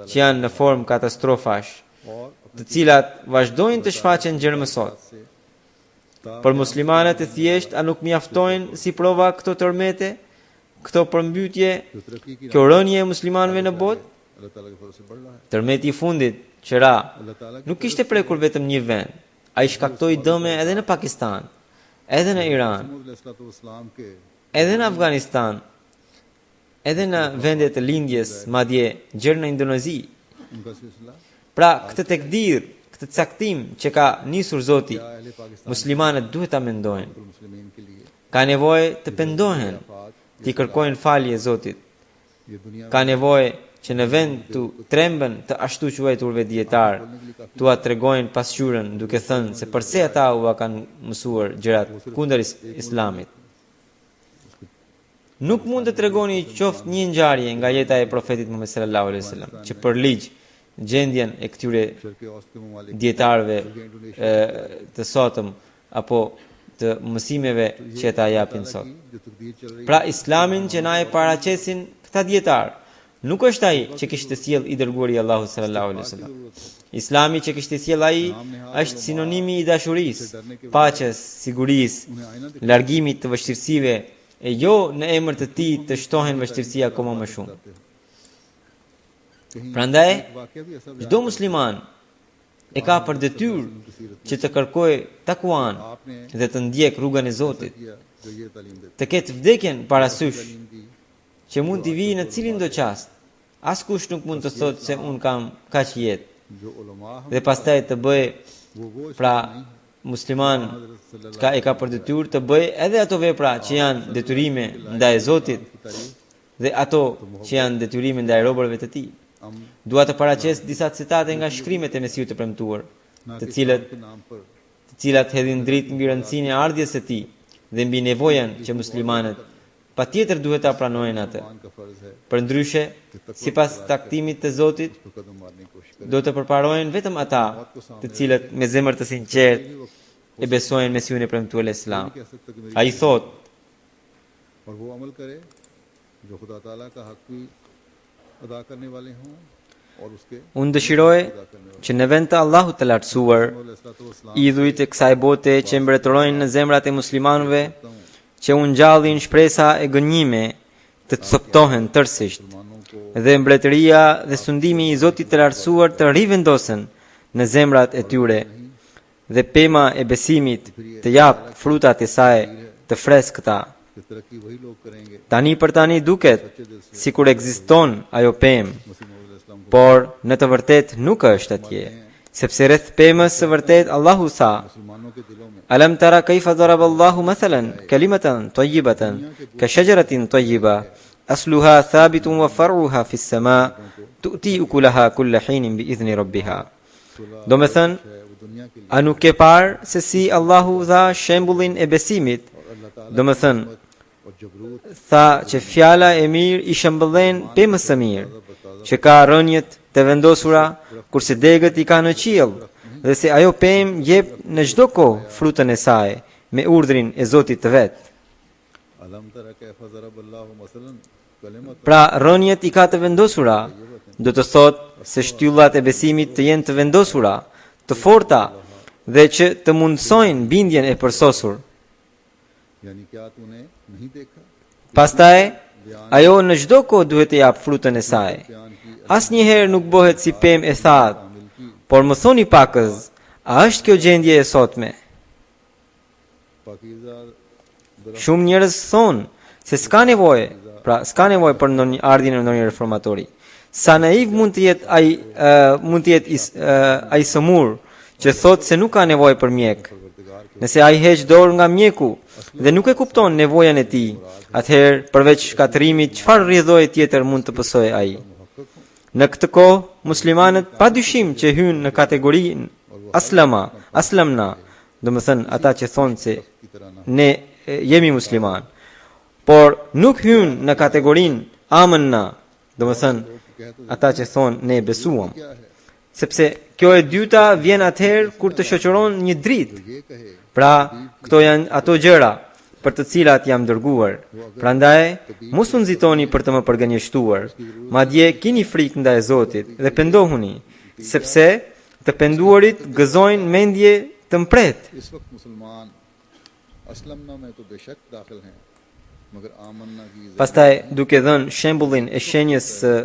që janë në formë katastrofash, और të cilat vazhdojnë të shfaqen gjermësot. Për muslimanët e thjesht, a nuk mjaftojnë si prova këto tërmete, këto përmbytje, जो तरक्की की kjo rënje e muslimanëve në botë? अल्लाह ताला के फजल से बढ़ रहा है। Tërmeti i fundit që ra अल्लाह ताला की nuk kishte prekur vetëm një vend, ai shkaktoi dëme edhe në Pakistan, edhe në Iran, इस्लाम के edhe në Afganistan, edhe në vendet e lindjes, madje gjerë në Indonezi. उनका सिलसिला Pra, këtë tekdir, këtë caktim që ka nisur Zoti, अहले Pakistan muslimanët duhet ta mendojnë. मुस्लिमीन के लिए Ka nevojë të pendohen, të kërkojnë falje Zotit. ये दुनिया Ka nevojë që në vend të trembën të ashtu quajturve dietar, tua tregojnë pasqyrën duke thënë se përse ata u kanë mësuar gjërat kundër Islamit. Nuk mund të tregoni qoftë një ngjarje nga jeta e profetit Muhammed sallallahu alaihi wasallam që për ligj gjendjen e këtyre शर्क़ औस्त के ममालिक dietarëve të sotëm apo të mësimeve që ata japin sot. जो तकदीर चल रही Pra Islamin që na e paraqesin këta dietar, nuk është ai që kishte sjell i dërguari Allahu sallallahu alaihi wasallam. Islami që kishte sjell ai është sinonimi i dashurisë, paqes, sigurisë, largimit të vështirësive e jo në emër të tij të shtohen vështirësia akoma më shumë. Prandaj वाकया भी ऐसा çdo musliman e ka për detyrë që të kërkojë takuan dhe të ndjek rrugën e Zotit, किया जो ये तालीम देता të ketë vdekjen parasysh है की që mund t'i vijë në cilin do qast. Askush nuk mund të thotë se un kam kaq jetë जो उलमा हम dhe pastaj të bëj वो pra musliman e ka për detyrë të bëj edhe ato vepra që janë detyrime ndaj Zotit dhe ato që janë detyrime ndaj robërve të tij. हम Dua të paraqes disa citate nga shkrimet e Mesiut të premtuar, të cilat hedhin dritë mbi rëndësinë e ardhjes së tij dhe mbi nevojën që muslimanët patjetër duhet ta pranojnë atë. मान का फर्ज है Përndryshe, sipas taktimit të Zotit, तो कदम मारने की कोशिश करें do të përparojnë vetëm ata të cilët me zemër të sinqertë e besojnë Mesiun e premtuar Islam. कह सकते कि मेरी Ai thot, और वो अमल करे जो खुदा ताला का हक भी अदा करने वाले हों और उसके unë dëshiroj që në vend të Allahut të lartësuar, idhujt e kësaj bote që mbretërojnë në zemrat e muslimanëve, që unë gjallin shpresa e gënjime të coptohen tërësisht, dhe mbretëria dhe sundimi i Zotit të lartësuar të rivendosen në zemrat e tyre, dhe pema e besimit të japë frutat e saj të freskëta. कि तरक्की वही लोग करेंगे Tani për tani duket si kur ekziston ajo pemë, मसीह मौला इस्लाम को por në të vërtet nuk është atje, sepse rreth pemës së vërtet Allahu tha: मुसलमानों के दिलों में Alam tara kayfa daraba Allahu mathalan kalimatan tayyibatan ka shajaratin tayyiba asluha thabitun wa far'uha fis sama tu'ti ukulaha kulla hinin bi idhni rabbiha. Do me thënë, है वो दुनिया के लिए a nuk ke parë se si Allahu dha shembullin e besimit? Do me thënë, और जबरूत tha që fjala e mirë i shëmbëllen pemës së mirë, që ka rënjet të vendosura, kurse degët i ka në qiell, dhe se ajo pemë jep në çdo kohë frutën e saj, me urdhrin e Zotit të vet. अलम तरा कैफा ज़रबल्लाहु मसलन कलिमत Pra rënjet i ka të vendosura, do të thotë se shtyllat e besimit të jenë të vendosura, të forta, dhe që të mundsojnë bindjen e përsosur. यानी क्या तूने नहीं देखा Pastaj, ajo në çdo kohë duhet të jap frutën e saj. बयान की Asnjëherë nuk bëhet si pemë e thatë, por më thoni pakës, a është kjo gjendje e sotme? Pakeezah Shumë njerëz thonë se s'ka nevojë, pra s'ka nevojë për ndonjë ardhin e ndonjë reformatori. Sa naiv mund të jetë ai sëmur që thotë se nuk ka nevojë për mjek. परवरदिगार के Nëse ai heq dorë nga mjeku dhe nuk e kupton nevojën e tij, atëherë përveç shkatërimit çfarë rrjedhoje tjetër mund të pësojë ai? Në këtë kohë, muslimanët padyshim që hynë në kategorinë aslamna, domethënë ata që thonë se ne jemi musliman, por nuk hynë në kategorinë amanna, domethënë ata që thonë ne besuam. Sepse kjo e dyta vjen atëherë kur të shoqëron një dritë. Pra, këto janë ato gjëra për të cilat jam dërguar. Prandaj, mos u nxitoni për të më përgënjeshtuar, madje keni frikë ndaj Zotit dhe pendohuni, sepse të penduarit gëzojnë mendje të mpret. Pastaj, duke dhënë shembullin e shenjës së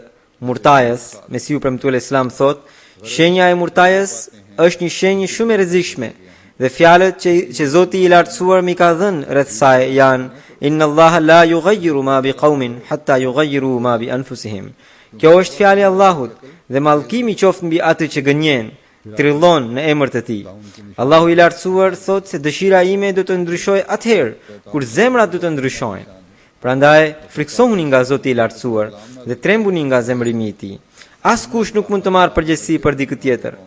murtajës, Mesiu premtuar Islam thot, shenja e murtajës është një shenjë shumë e rrezikshme. Dhe fjalët që Zoti i lartësuar mi ka dhënë rreth saj janë inna Allaha la yughayyiru ma biqaumin hatta yughayyiru ma bi anfusihim. Kjo është fjali e Allahut dhe mallkimi qoftë mbi atë që gënjen, trillon në emër të tij. Allahu i lartësuar thotë se dëshira ime do të ndryshojë atëherë kur zemrat do të ndryshojnë. Prandaj friksohuni nga Zoti i lartësuar dhe trembuni nga zemrimi i tij. Askush nuk mund të marrë përgjegjësi për dikë tjetër.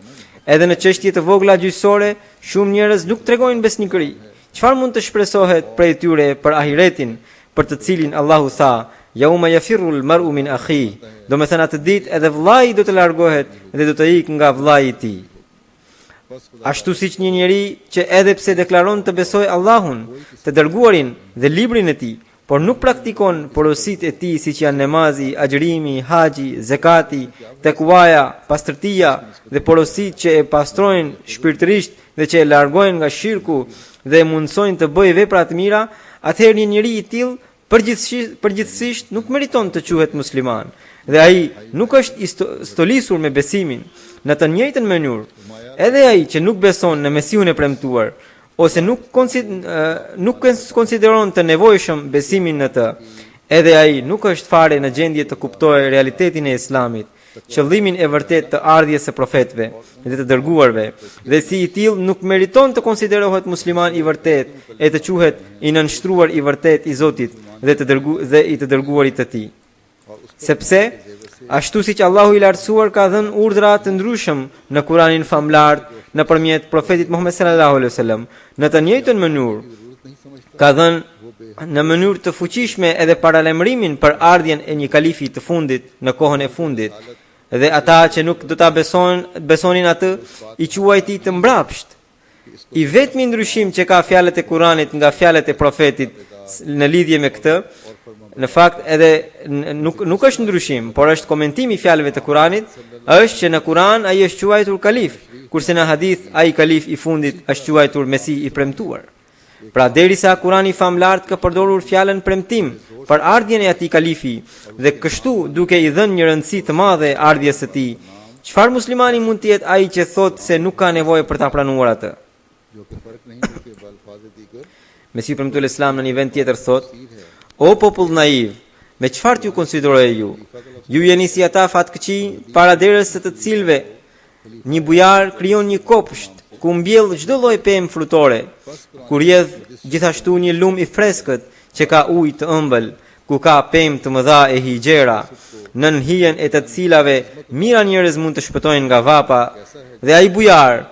Edhe në çështje të vogla gjyqësore, shumë njerëz nuk tregojnë besnikëri. Çfarë mund të shpresohet prej tyre për ahiretin, për të cilin Allahu tha, "Yauma yafirru al-mar'u min akhihi", do të thënë atë ditë edhe vllai do të largohet dhe do të ikë nga vllai i tij. Ashtu siç një njeri që edhe pse deklaron të besojë Allahun, të dërguarin dhe librin e tij, por nuk praktikon porositë e tij siç janë namazi, agjërimi, haxhi, zakati, tekuaja, pastërtia dhe porositë që e pastrojnë shpirtërisht dhe që e largojnë nga shirku dhe e mundsojnë të bëjë vepra të mira, atëherë një njeri i tillë përgjithsisht nuk meriton të quhet musliman dhe ai nuk është i stolisur me besimin. Në të njëjtën mënyrë, edhe ai që nuk beson në Mesiun e premtuar ose nuk konsideron të nevojshëm besimin në të, edhe ai nuk është fare në gjendje të kuptojë realitetin e Islamit, qëllimin e vërtet të ardhjes së profetëve dhe të dërguarve, dhe si i tillë nuk meriton të konsiderohet musliman i vërtet e të quhet i nënshtruar i vërtet i Zotit dhe i të dërguarit të tij. Sepse ashtu siç Allahu i lartësuar ka dhënë urdhra të ndryshëm në Kuranin famlar nëpërmjet profetit Muhammed sallallahu alaihi wasallam, në të njëjtën mënyrë ka dhënë në mënyrë të fuqishme edhe paralajmërimin për ardhjen e një kalifi të fundit në kohën e fundit, dhe ata që nuk do ta besonin atë i quajti të mbrapsht. I vetmi ndryshim që ka fjalët e Kuranit nga fjalët e profetit në lidhje me këtë, në fakt edhe nuk është ndryshim, por është komentimi i fjalëve të Kuranit, është që në Kuran ai është quajtur kalif, kurse në hadith ai kalif i fundit është quajtur Mesi i premtuar. Pra derisa Kurani famlart ka përdorur fjalën premtim për ardhjen e atij kalifi dhe kështu duke i dhënë një rëndësi të madhe ardhjes së tij, çfarë muslimani mund të jetë ai që thotë se nuk ka nevojë për ta pranuar atë? Mesiu premtuar Islam në një vend tjetër thotë: "O popull naiv, me çfarë ju konsideroj ju? Ju jeni si ata fatkeqi para derës së të cilëve një bujar krijon një kopsht ku mbjell çdo lloj pemë frutore, ku rrjedh gjithashtu një lum i freskët që ka ujë të ëmbël, ku ka pemë të mëdha e higjera, nën hijen e të cilave mira njerëz mund të shpëtojnë nga vapa, dhe ai bujar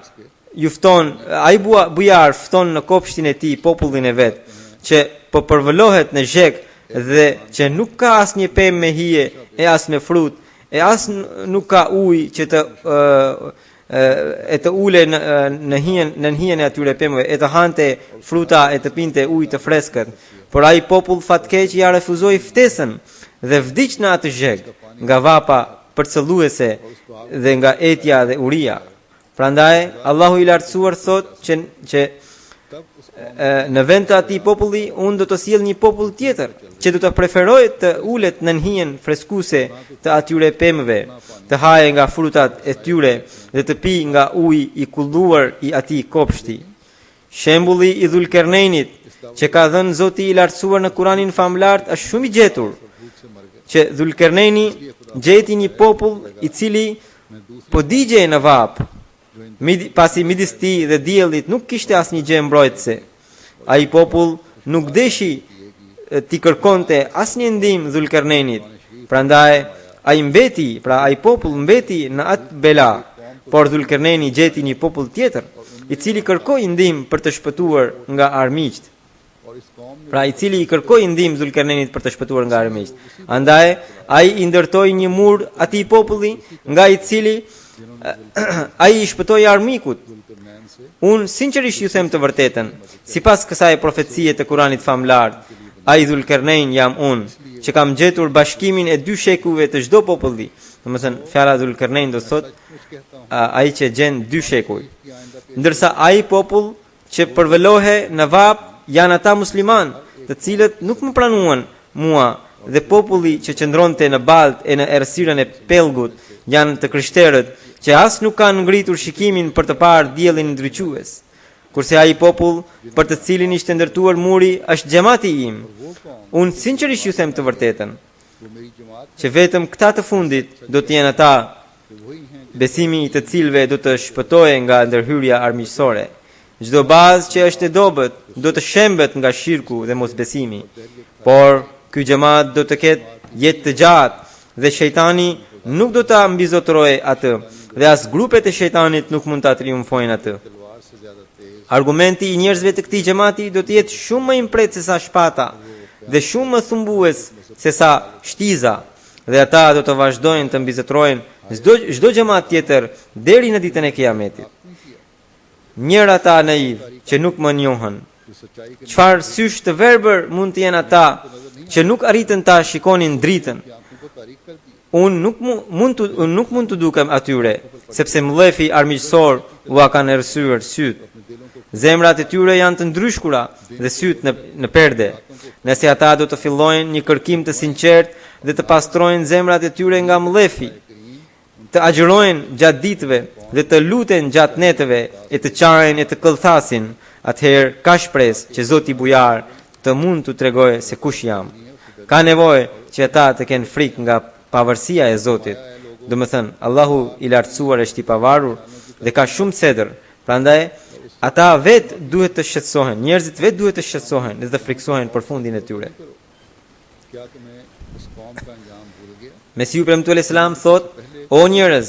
fton në kopshtin e tij popullin e vet, që po përvëlohet në zhek dhe që nuk ka asnjë pemë me hije e as me frut, e as nuk ka ujë që të ule në hijen e atyre pemëve, e të hante fruta e të pinte ujë të freskët. Por ai popull fatkeq ja refuzoi ftesën dhe vdiq në atë zheg, nga vapa përcëlluese dhe nga etja dhe uria. Prandaj Allahu i lartësuar thotë që në vend të atij populli unë do të sjell një popull tjetër që do të preferojë të ulet në hijen freskuese të atyre pemëve, të haje nga frutat e tyre dhe të pi nga uji i kulluar i atij kopshti. Shembulli i Dhulkarnejnit që ka dhënë Zoti i lartësuar në Kuranin famlart është shumë i gjetur, që Dhulkarnejni gjeti një popull i cili po digjej në vap Pasi midis tij dhe diellit nuk kishte asnjë gjë mbrojtëse. Ai popull nuk deshi ti kërkonte asnjë ndihmë Dhulkarnenit. Prandaj ai popull mbeti në atë bela, por Dhulkarneni gjeti një popull tjetër, i cili kërkoi ndihmë për të shpëtuar nga armiqt. Dhulkarnenit për të shpëtuar nga armiqt. Andaj ai i ndërtoi një mur atij populli, nga i cili ai i shpëtoi armikut. Unë sinqerisht ju them të vërtetën, sipas kësaj profecie të Kuranit famlar, ai Dhulkarnein jam unë, që kam gjetur bashkimin e dy shekujve të çdo populli. Domethënë fjala Dhulkarnein do thot ai që gjen dy shekuj. Ndërsa ai popull që përvelohe në vap janë ata musliman, të cilët nuk më pranuan mua, dhe populli që qëndronte në balt e në errësirën e pellgut janë të krishterët, që as nuk kanë ngritur shikimin për të parë diellin ndriçues. Kurse ai popull për të cilin ishte ndërtuar muri është xhamati im. Unë sinqerisht ju them të vërtetën, që vetëm këta të fundit do të jenë ata besimi i të cilëve do të shpëtohej nga ndërhyrja armiqësore. Çdo bazë që është e dobët do të shembet nga shirku dhe mosbesimi. Por ky xhamat do të ketë jetë të gjatë dhe shejtani nuk do ta mbizotrojë atë, dhe as grupet e shejtanit nuk mund ta triumfojnë atë. Argumenti i njerëzve të këtij xhamati do të jetë shumë më i mpret se sa shpata dhe shumë më thumbues se sa shtiza, dhe ata do të vazhdojnë të mbizotrojnë çdo xhamat tjetër deri në ditën e Kiametit. Njëra ata naiv që nuk më njohën. Çfarë sysh të verbër mund të jenë ata që nuk arritën ta shikonin dritën. Unë nuk mund të dukem atyre, sepse mlefi armiqësor ua kanë errësyer syt. Zemrat e tyre janë të ndryshkura dhe syt në perde. Nëse ata do të fillojnë një kërkim të sinqert dhe të pastrojnë zemrat e tyre nga mlefi, të agjërojnë gjatë ditëve dhe të luten gjatë netëve, e të qarejnë e të këllthasin, atëherë ka shpresë që Zoti Bujar të mund të tregojë se kush jam. Ka nevojë që ata të kenë frikë nga pavarësia e Zotit. Domethënë, Allahu i lartësuar është i pavarur dhe ka shumë cedër. Prandaj ata vetë duhet të shqetësohen, njerëzit vetë duhet të shqetësohen dhe të friksohen për fundin e tyre. Mesiu premtuar selam thot: O njerëz,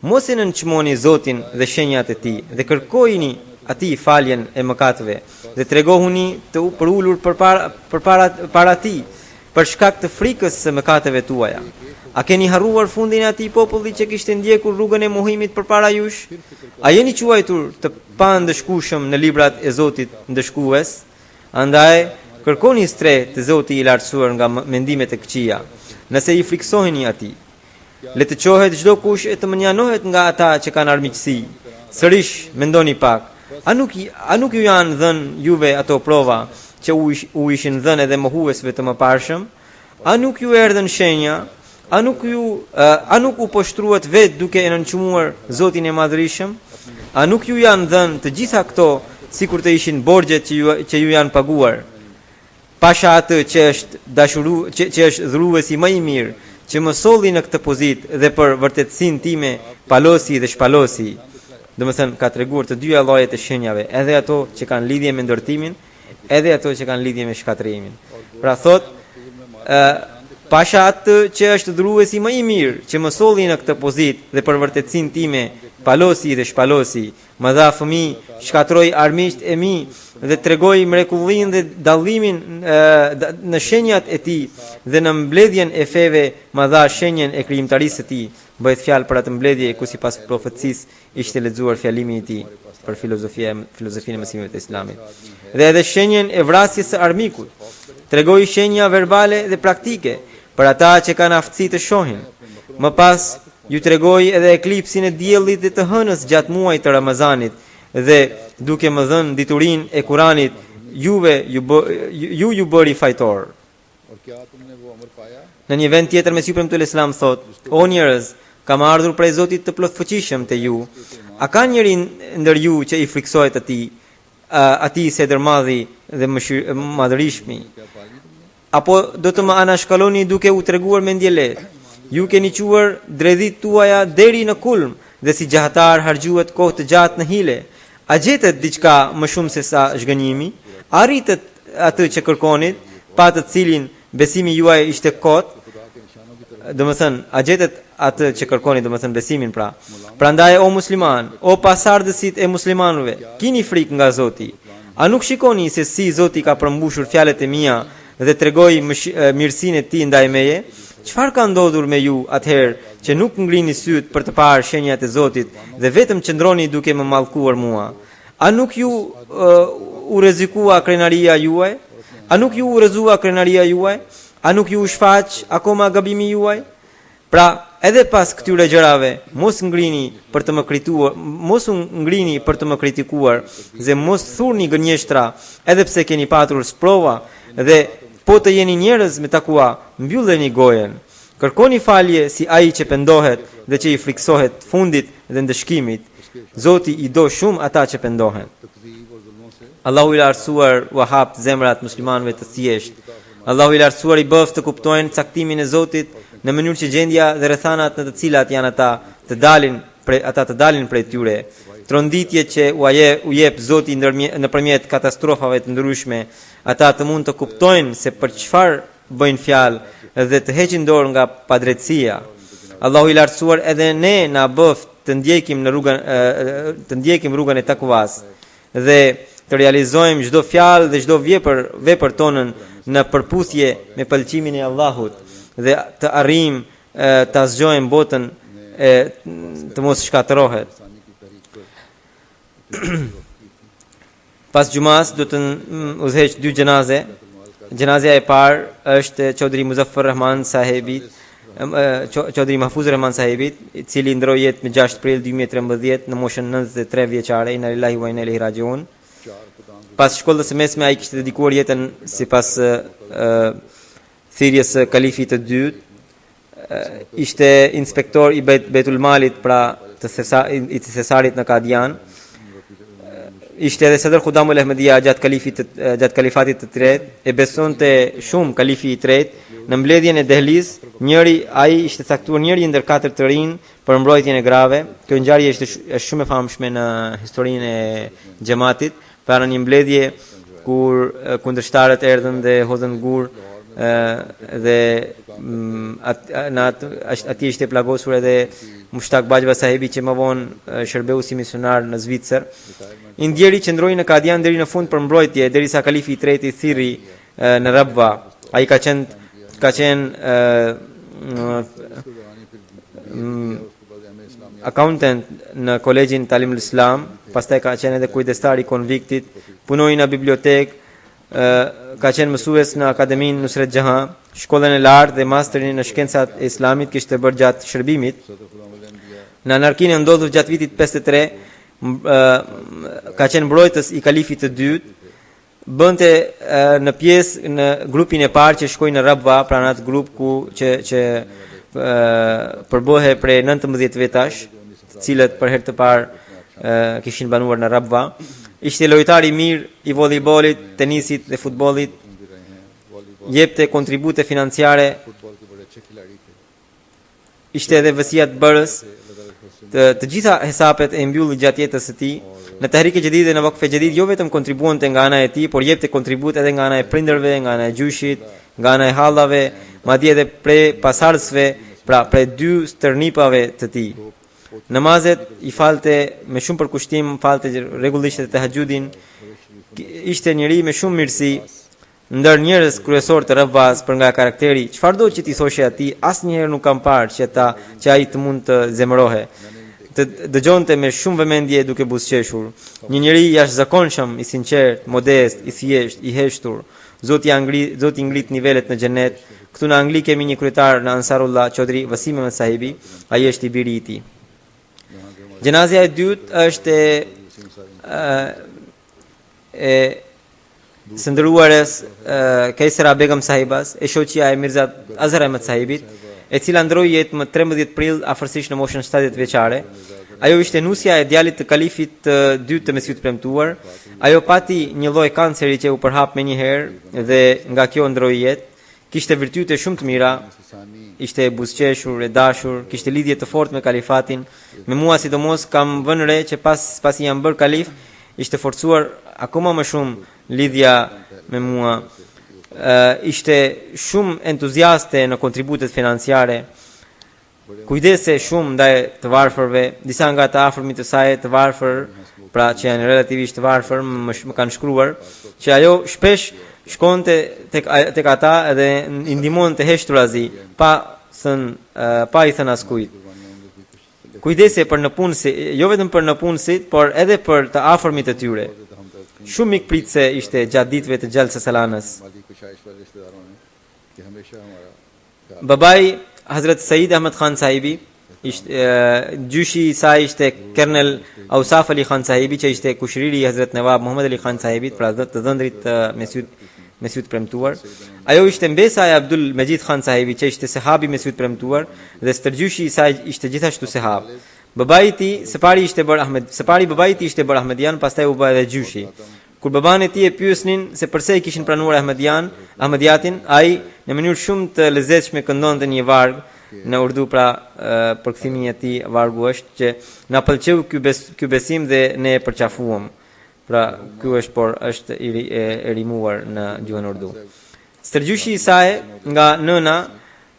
mos e nënçmoni Zotin dhe shenjat e tij dhe kërkojini atij faljen e mëkateve dhe tregohuni të ulur para tij për shkak të frikës së mëkateve tuaja. A keni harruar fundin e atij populli që kishte ndjekur rrugën e mohimit përpara jush? A jeni quajtur të pandëshkueshëm në librat e Zotit ndëshkues? Andaj kërkoni stre të Zotit i lartësuar nga mendimet e këqija, nëse i friksoheni atij. Le të qohet çdo kush e të mënjanohet nga ata që kanë armiqësi. Sërish, mendoni pak, a nuk ju janë dhënë juve ato prova që u ishin dhënë edhe mohuesve të mëparshëm? A nuk ju erdhën shenja? A nuk u poshtruat vetë duke e nënçmuar Zotin e Madhërisëm? A nuk ju janë dhënë të gjitha këto sikur të ishin borxhet që ju janë paguar? Pasha atë që është dhuruesi më i mirë, që më solli në këtë pozitë dhe për vërtetësinë time palosi dhe shpalosi. Domethënë ka treguar të dyja llojet e shenjave, edhe ato që kanë lidhje me ndërtimin, edhe ato që kanë lidhje me shkatrimin. Pra thot, pasha atë që është dhuruesi më i mirë, që më solli në këtë pozitë dhe për vërtetësinë time palosi dhe shpalosi, më dha fëmijë, shkatroi armiqt e mi dhe tregoi mrekullinë dhe dallimin në shenjat e tij dhe në mbledhjen e feve më dha shenjen e krijimtarisë së tij. Bëhet fjalë për atë mbledhje ku sipas profecisë ishte lexuar fjalimi i tij për filozofinë e mësimeve të Islamit. Dhe edhe shenjen e vrasjes së armikut. Tregoi shenja verbale dhe praktike për ata që kanë aftësi të shohin. Më pas ju tregoi edhe eklipsin e diellit dhe të hënës gjatë muajit të Ramazanit dhe duke më dhënë diturinë e Kuranit, ju bëri fajtor. Në një vend tjetër Mesiu premtuar Islam thot: O njerëz, kam ardhur prej Zotit të plotfuqishëm te ju. A ka njëri ndër ju që i friksohet atij se dërmadhi dhe madhërishmi? Apo do të më anashkaloni duke u treguar mendje lehtë? Ju keni quar dredhit tuaja deri në kulm dhe si gjahatar harxhuat kohë të gjatë në hile, a gjetët diçka më shumë se sa zhgënjimi? Arritët atë që kërkonit, pa të cilin besimi juaj ishte kot? Domethënë, a gjetët atë që kërkonit, domethënë besimin pra. Prandaj o musliman, o pasardhësit e muslimanëve, kini frikë nga Zoti. A nuk shikoni se si Zoti ka përmbushur fjalët e mia dhe tregoi mirësinë e tij ndaj meje? Çfarë ka ndodhur me ju atëherë që nuk ngrini syt për të parë shenjat e Zotit dhe vetëm qëndroni duke më mallkuar mua? A nuk ju u rrezikua krenaria juaj? A nuk ju u rrezua krenaria juaj? A nuk ju u shfaq akoma gabimi juaj? Pra, edhe pas këtyre gjërave, mos u ngrini për të më kritikuar, dhe mos thurni gënjeshtra, edhe pse keni patur sprova dhe po të jeni njerëz me takua, mbylleni gojen. Kërkoni falje si ai që pendohet dhe që i friksohet fundit dhe ndëshkimit. Zoti i do shumë ata që pendohen. Allahu i lartësuar u hap zemrat muslimanëve të thjeshtë. Allahu i lartësuar i bëf të kuptojnë caktimin e Zotit në mënyrë që gjendja dhe rrethanat në të cilat janë ata të dalin prej tyre. Tronditje që u jep Zoti nëpërmjet katastrofave të ndryshme, ata të mund të kuptojnë se për çfarë bëjnë fjalë dhe të heqin dorë nga padrejtësia. Allahu i lartësuar edhe ne na bëf të ndjekim rrugën e takvas dhe të realizojmë çdo fjalë dhe çdo vepër tonën në përputhje me pëlqimin e Allahut dhe të arrijmë të zgjojmë botën të mos shkatërrohet. Pas xumas do të udhëheq 2 xhenaze. Xhenazja e parë është Chaudhry Muzaffar Rahman Sahebit, Chaudhry Mahfuz Rahman Sahebit, i cili ndroi jetë me 6 prill 2013 në moshën 93 vjeçare. Inna lillahi wa inna ilaihi rajiun. Pas shkollës së mesme ai kishte dedikuar jetën sipas thirrjes së kalifit të dytë. Ishte inspektor i Beitul Malit, pra të thesarit në Kadian. Ishte edhe Sadr Khudamul Ahmedia gjatë kalifatit të tretë, e besonte shumë kalifi i tretë. Në mbledhjen e Dehliz, ai ishte caktuar njëri ndër 4 të rinj për mbrojtjen e grave. Kjo ngjarje është shumë e famshme në historinë e xhamatit, para një mbledhje kur kundërshtarët erdhën dhe hodhën gur dhe aty ishte plagosur edhe Mushtaq Bajva sahibi që më vonë shërbeu si misionar në Zvicër. I ndjeri qëndroi në Kadian deri në fund për mbrojtje, derisa kalifi i tretë i thirri në Rabwa. Ai ka qenë accountant në kolegjin Talimul Islam, pastaj ka qenë edhe kujdestar i konviktit, punoi në bibliotekë, ka qenë mësues në Akademinë Nusret Jahan, shkollën e lartë dhe masterin në shkencat e islamit kishte bërë gjatë shërbimit. Në anarkinë ndodhur gjatë vitit 53, ka qenë mbrojtës i kalifit të dytë, bënte në pjesë në grupin e parë që shkoi në Rabwa, pra në atë grup që përbohe prej 19 vetash, të cilët për herë të parë kishin banuar në Rabwa. Ishte lojtar i mirë i volejbolit, tenisit dhe futbollit. Jepte kontribute financiare. Ishte edhe vësijat bërës. Të gjitha hesapet e mbylli gjatë jetës së tij. Në Tahrik e Jadid dhe në Waqf e Jadid jo vetëm kontribuonte nga ana e tij, por jepte kontribut edhe nga ana e prindërve, nga ana e gjyshit, nga ana e hallave, madje edhe prej pasardhësve, pra prej 2 stërnipave të tij. Namazet i falte me shumë përkushtim, falte rregullisht të tahajjudin. Ishte njëri me shumë mirësi, ndër njerëz kryesor të Rabwas për nga karakteri. Çfarëdo që ti thoshe atij, asnjëherë nuk kam parë që ai të mund të zemërohe. Të dëgjonte me shumë vëmendje duke buzëqeshur. Një njeri jashtëzakonshëm, i sinqert, modest, i thjesht, i heshtur. Zoti ngrit nivelet në xhenet. Këtu në Angli kemi një kryetar në Ansarullah, Chaudhry Wasim Ahmed Sahibi, ai është i biri i tij. Gjenazja e dytë është së ndëruarës Kaisera Begum Sahibas, e shoqja e Mirza Azhar Ahmed Sahibit, e cila ndroi jetë më 13 prill afërsisht në moshën 70 vjeçare. Ajo ishte nusja e djalit të kalifit të dytë të Mesjut premtuar. Ajo pati një lloj kanceri që u përhap menjëherë dhe nga kjo ndroi jetë. kishte virtyte shumë të mira, ishte e buzëqeshur, e dashur, kishte lidhje të fortë me kalifatin. Me mua sidomos kam vënë re që pasi jam bërë kalif, ishte forcuar akoma më shumë lidhja me mua. Ishte shumë entuziaste në kontributet financiare, kujdese shumë ndaj të varfërve. Disa nga të afërmit të saj të varfër, pra që janë relativisht të varfër, më kanë shkruar që ajo shpesh shkonte tek ata edhe i ndihmonte heshturazi pa i thënë askujt. Kujdese për nëpunësit, jo vetëm për nëpunësit, por edhe për të afërmit të tyre. Shumë mikpritse ishte gjatë ditëve të Gjalsa Salanës. Babai Hazrat Said Ahmed Khan Sahibi, gjyshi i saj ishte Kernel Ausaf Ali Khan Sahibi, që ishte kushëriri i Hazrat Nawab Muhammad Ali Khan Sahibit, pra të dhëndrit me syt premtuar. Ajo ishte mbesa e Abdul Majid Khan Sahibi, që ishte sahabi me syt premtuar, dhe stërgjyshi i saj ishte gjithashtu sahab. Babai i tij së pari babai i tij ishte bërë Ahmedian, pastaj u bë edhe gjyshi. Kur baban e tij e pyesnin se pse i kishin pranuar Ahmediatin, ai në mënyrë shumë të lezetshme këndonte një varg në urdu, pra përkthimi i tij vargu është që na pëlqeu ky besim dhe ne e përqafuam. Pra ky është i rimuar në gjuhën urdu. Stërgjyshi i saj nga nëna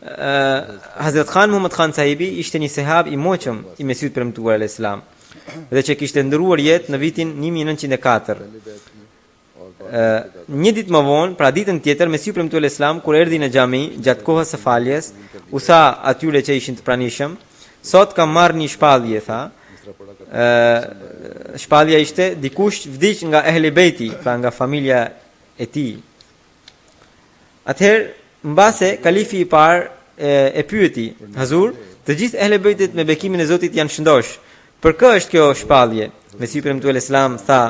Hazrat Khan Muhammad Khan Sahibi ishte një sahab i moqëm i Mesit premtuar al Islam, dhe që kishte ndëruar jetë në vitin 1904. Një ditë më vonë, pra ditën tjetër, Mesiu premtuar al Islam kur erdhi në xhami gjatë kohës së faljes, u tha atyre që ishin të pranishëm: "Sot kam marrë një shpallje", tha. Shpallja ishte dikush vdiq nga Ehli Beiti, pra nga familja e tij. Atëherë, mbase kalifi i parë e pyeti: "Hazur, të gjithë Ehli Beitit me bekimin e Zotit janë shëndosh. Për kë është kjo shpallje?" Mesiu premtuar al Islam tha: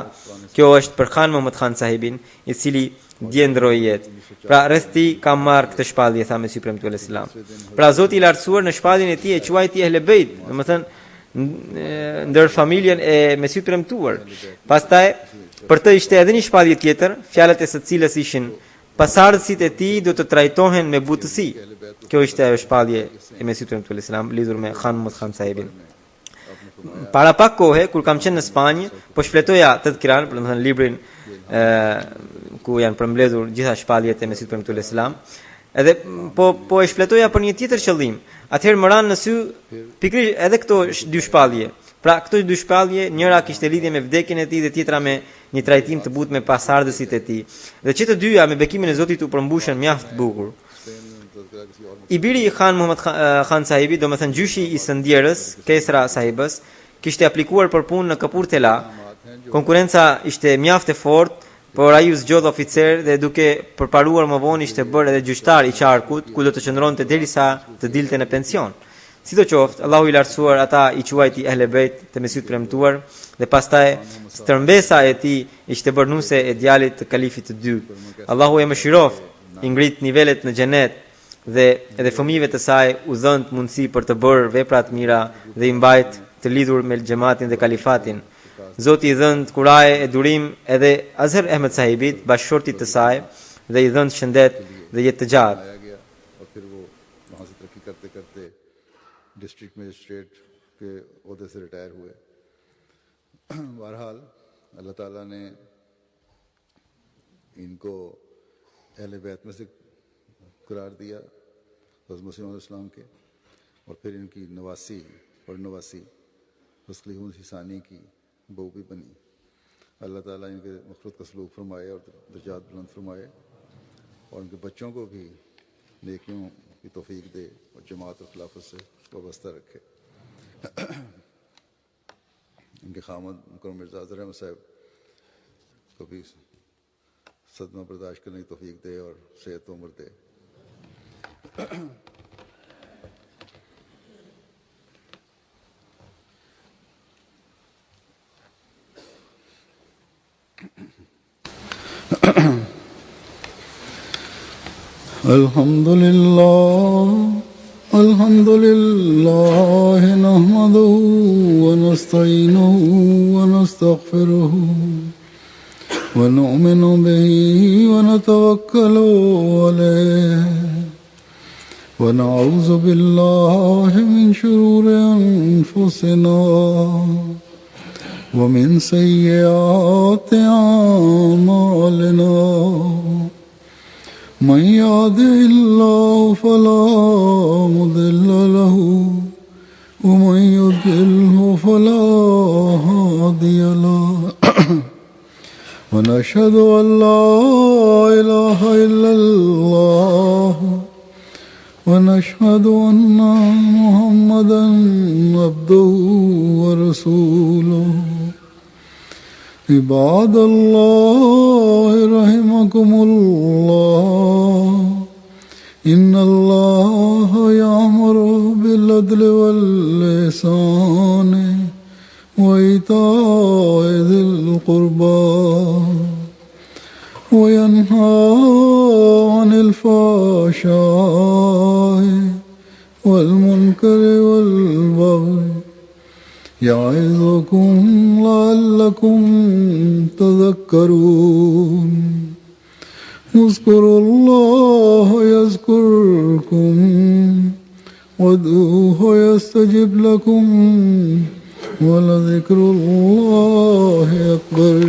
"Kjo është për Khan Muhammad Khan Sahibin, i cili dje ndroi jetë. Pra rreth ti kam marrë këtë shpallje", tha Mesiu premtuar al Islam. Pra Zoti i lartësuar në shpalljen e tij e quajti Ehli Beit, domethënë ndër familjen e Mesiut premtuar. Pastaj për të ishte edhe një shpallje tjetër, fjalët e së cilës ishin: "Pasardhësit e tij do të trajtohen me butësi." Kjo ishte ajo shpallje e Mesiut premtuar al Islam lidhur me Khan Muhammad Khan Sahibin. Para pak kohe, kur kam qenë në Spanjë, po shfletoja Tadhkiran, për domethënë librin ku janë përmbledhur gjitha shpalljet e Mesiut premtuar al Islam, edhe po e shfletoja për një tjetër qëllim. Atëherë më ranë në sy pikërisht edhe këto dy shpallje. Pra këto dy shpallje, njëra kishte lidhje me vdekjen e tij dhe tjetra me një trajtim të butë me pasardhësit e tij. Dhe që të dyja me bekimin e Zotit u përmbushën mjaft bukur. I biri i Khan Muhammad Khan Sahibi, domethënë gjyshi i së ndjerës, Kesra Sahibës, kishte aplikuar për punë në Kapurtela. Konkurenca ishte mjaft e fortë, por ai u zgjodh oficer dhe duke përparuar më vonë ishte bërë edhe gjyqtar i qarkut, ku do të qëndronte derisa të dilte në pension. Sidoqoftë, Allahu i lartësuar ata i quajti Ehle Beit të Mesiut premtuar, dhe pastaj stërmbesa e tij ishte bërë nuse e djalit të kalifit të dytë. Allahu e mëshiroft, i ngrit nivelet në xhenet dhe edhe fëmijëve të saj u dhënë mundësi për të bërë vepra të mira dhe i mbajt të lidhur me xhamatin dhe kalifatin. Zoti i dhënë kuraje e durim edhe Azhar Ahmed Sahibit, bashkëshortit të saj, dhe i dhënë shëndet dhe jetë të gjatë. District magistrate के ओहदे से रिटायर हुए। बहरहाल अल्लाह ताला ने इनको अहले बैत में से करार दिया, हज़रत मसीह इस्लाम के, और फिर इनकी नवासी और नवासी खलीफा हिसानी की बहू भी बनी। अल्लाह ताला इनके मखलूत का सलूक फरमाए और दर्जात बुलंद फरमाए, और उनके बच्चों को भी नेकियों की तौफीक दे और जमात और खिलाफत से वाबस्ता रखे। इनके खामद मुकर्रम मिर्ज़ा अज़हर अहमद साहब को भी सदमा बर्दाश्त करने की तौफीक दे और सेहत उम्र दे। الحمد لله نحمده ونستعينه ونستغفره ونؤمن به ونتوكل عليه ونعوذ بالله من شرور أنفسنا ومن سيئات أعمالنا من يهده الله فلا مضل له ومن يضلل فلا هادي له ونشهد أن لا إله إلا الله ونشهد أن محمدا عبده ورسوله عباد الله رحمكم الله إن الله يأمر بالعدل والإحسان وإيتاء ذي القربى وينهى عن الفحشاء والمنكر والبغي يعظكم لعلكم تذكرون اذكروا الله يذكركم وادعوه يستجب لكم ولذكر الله أكبر.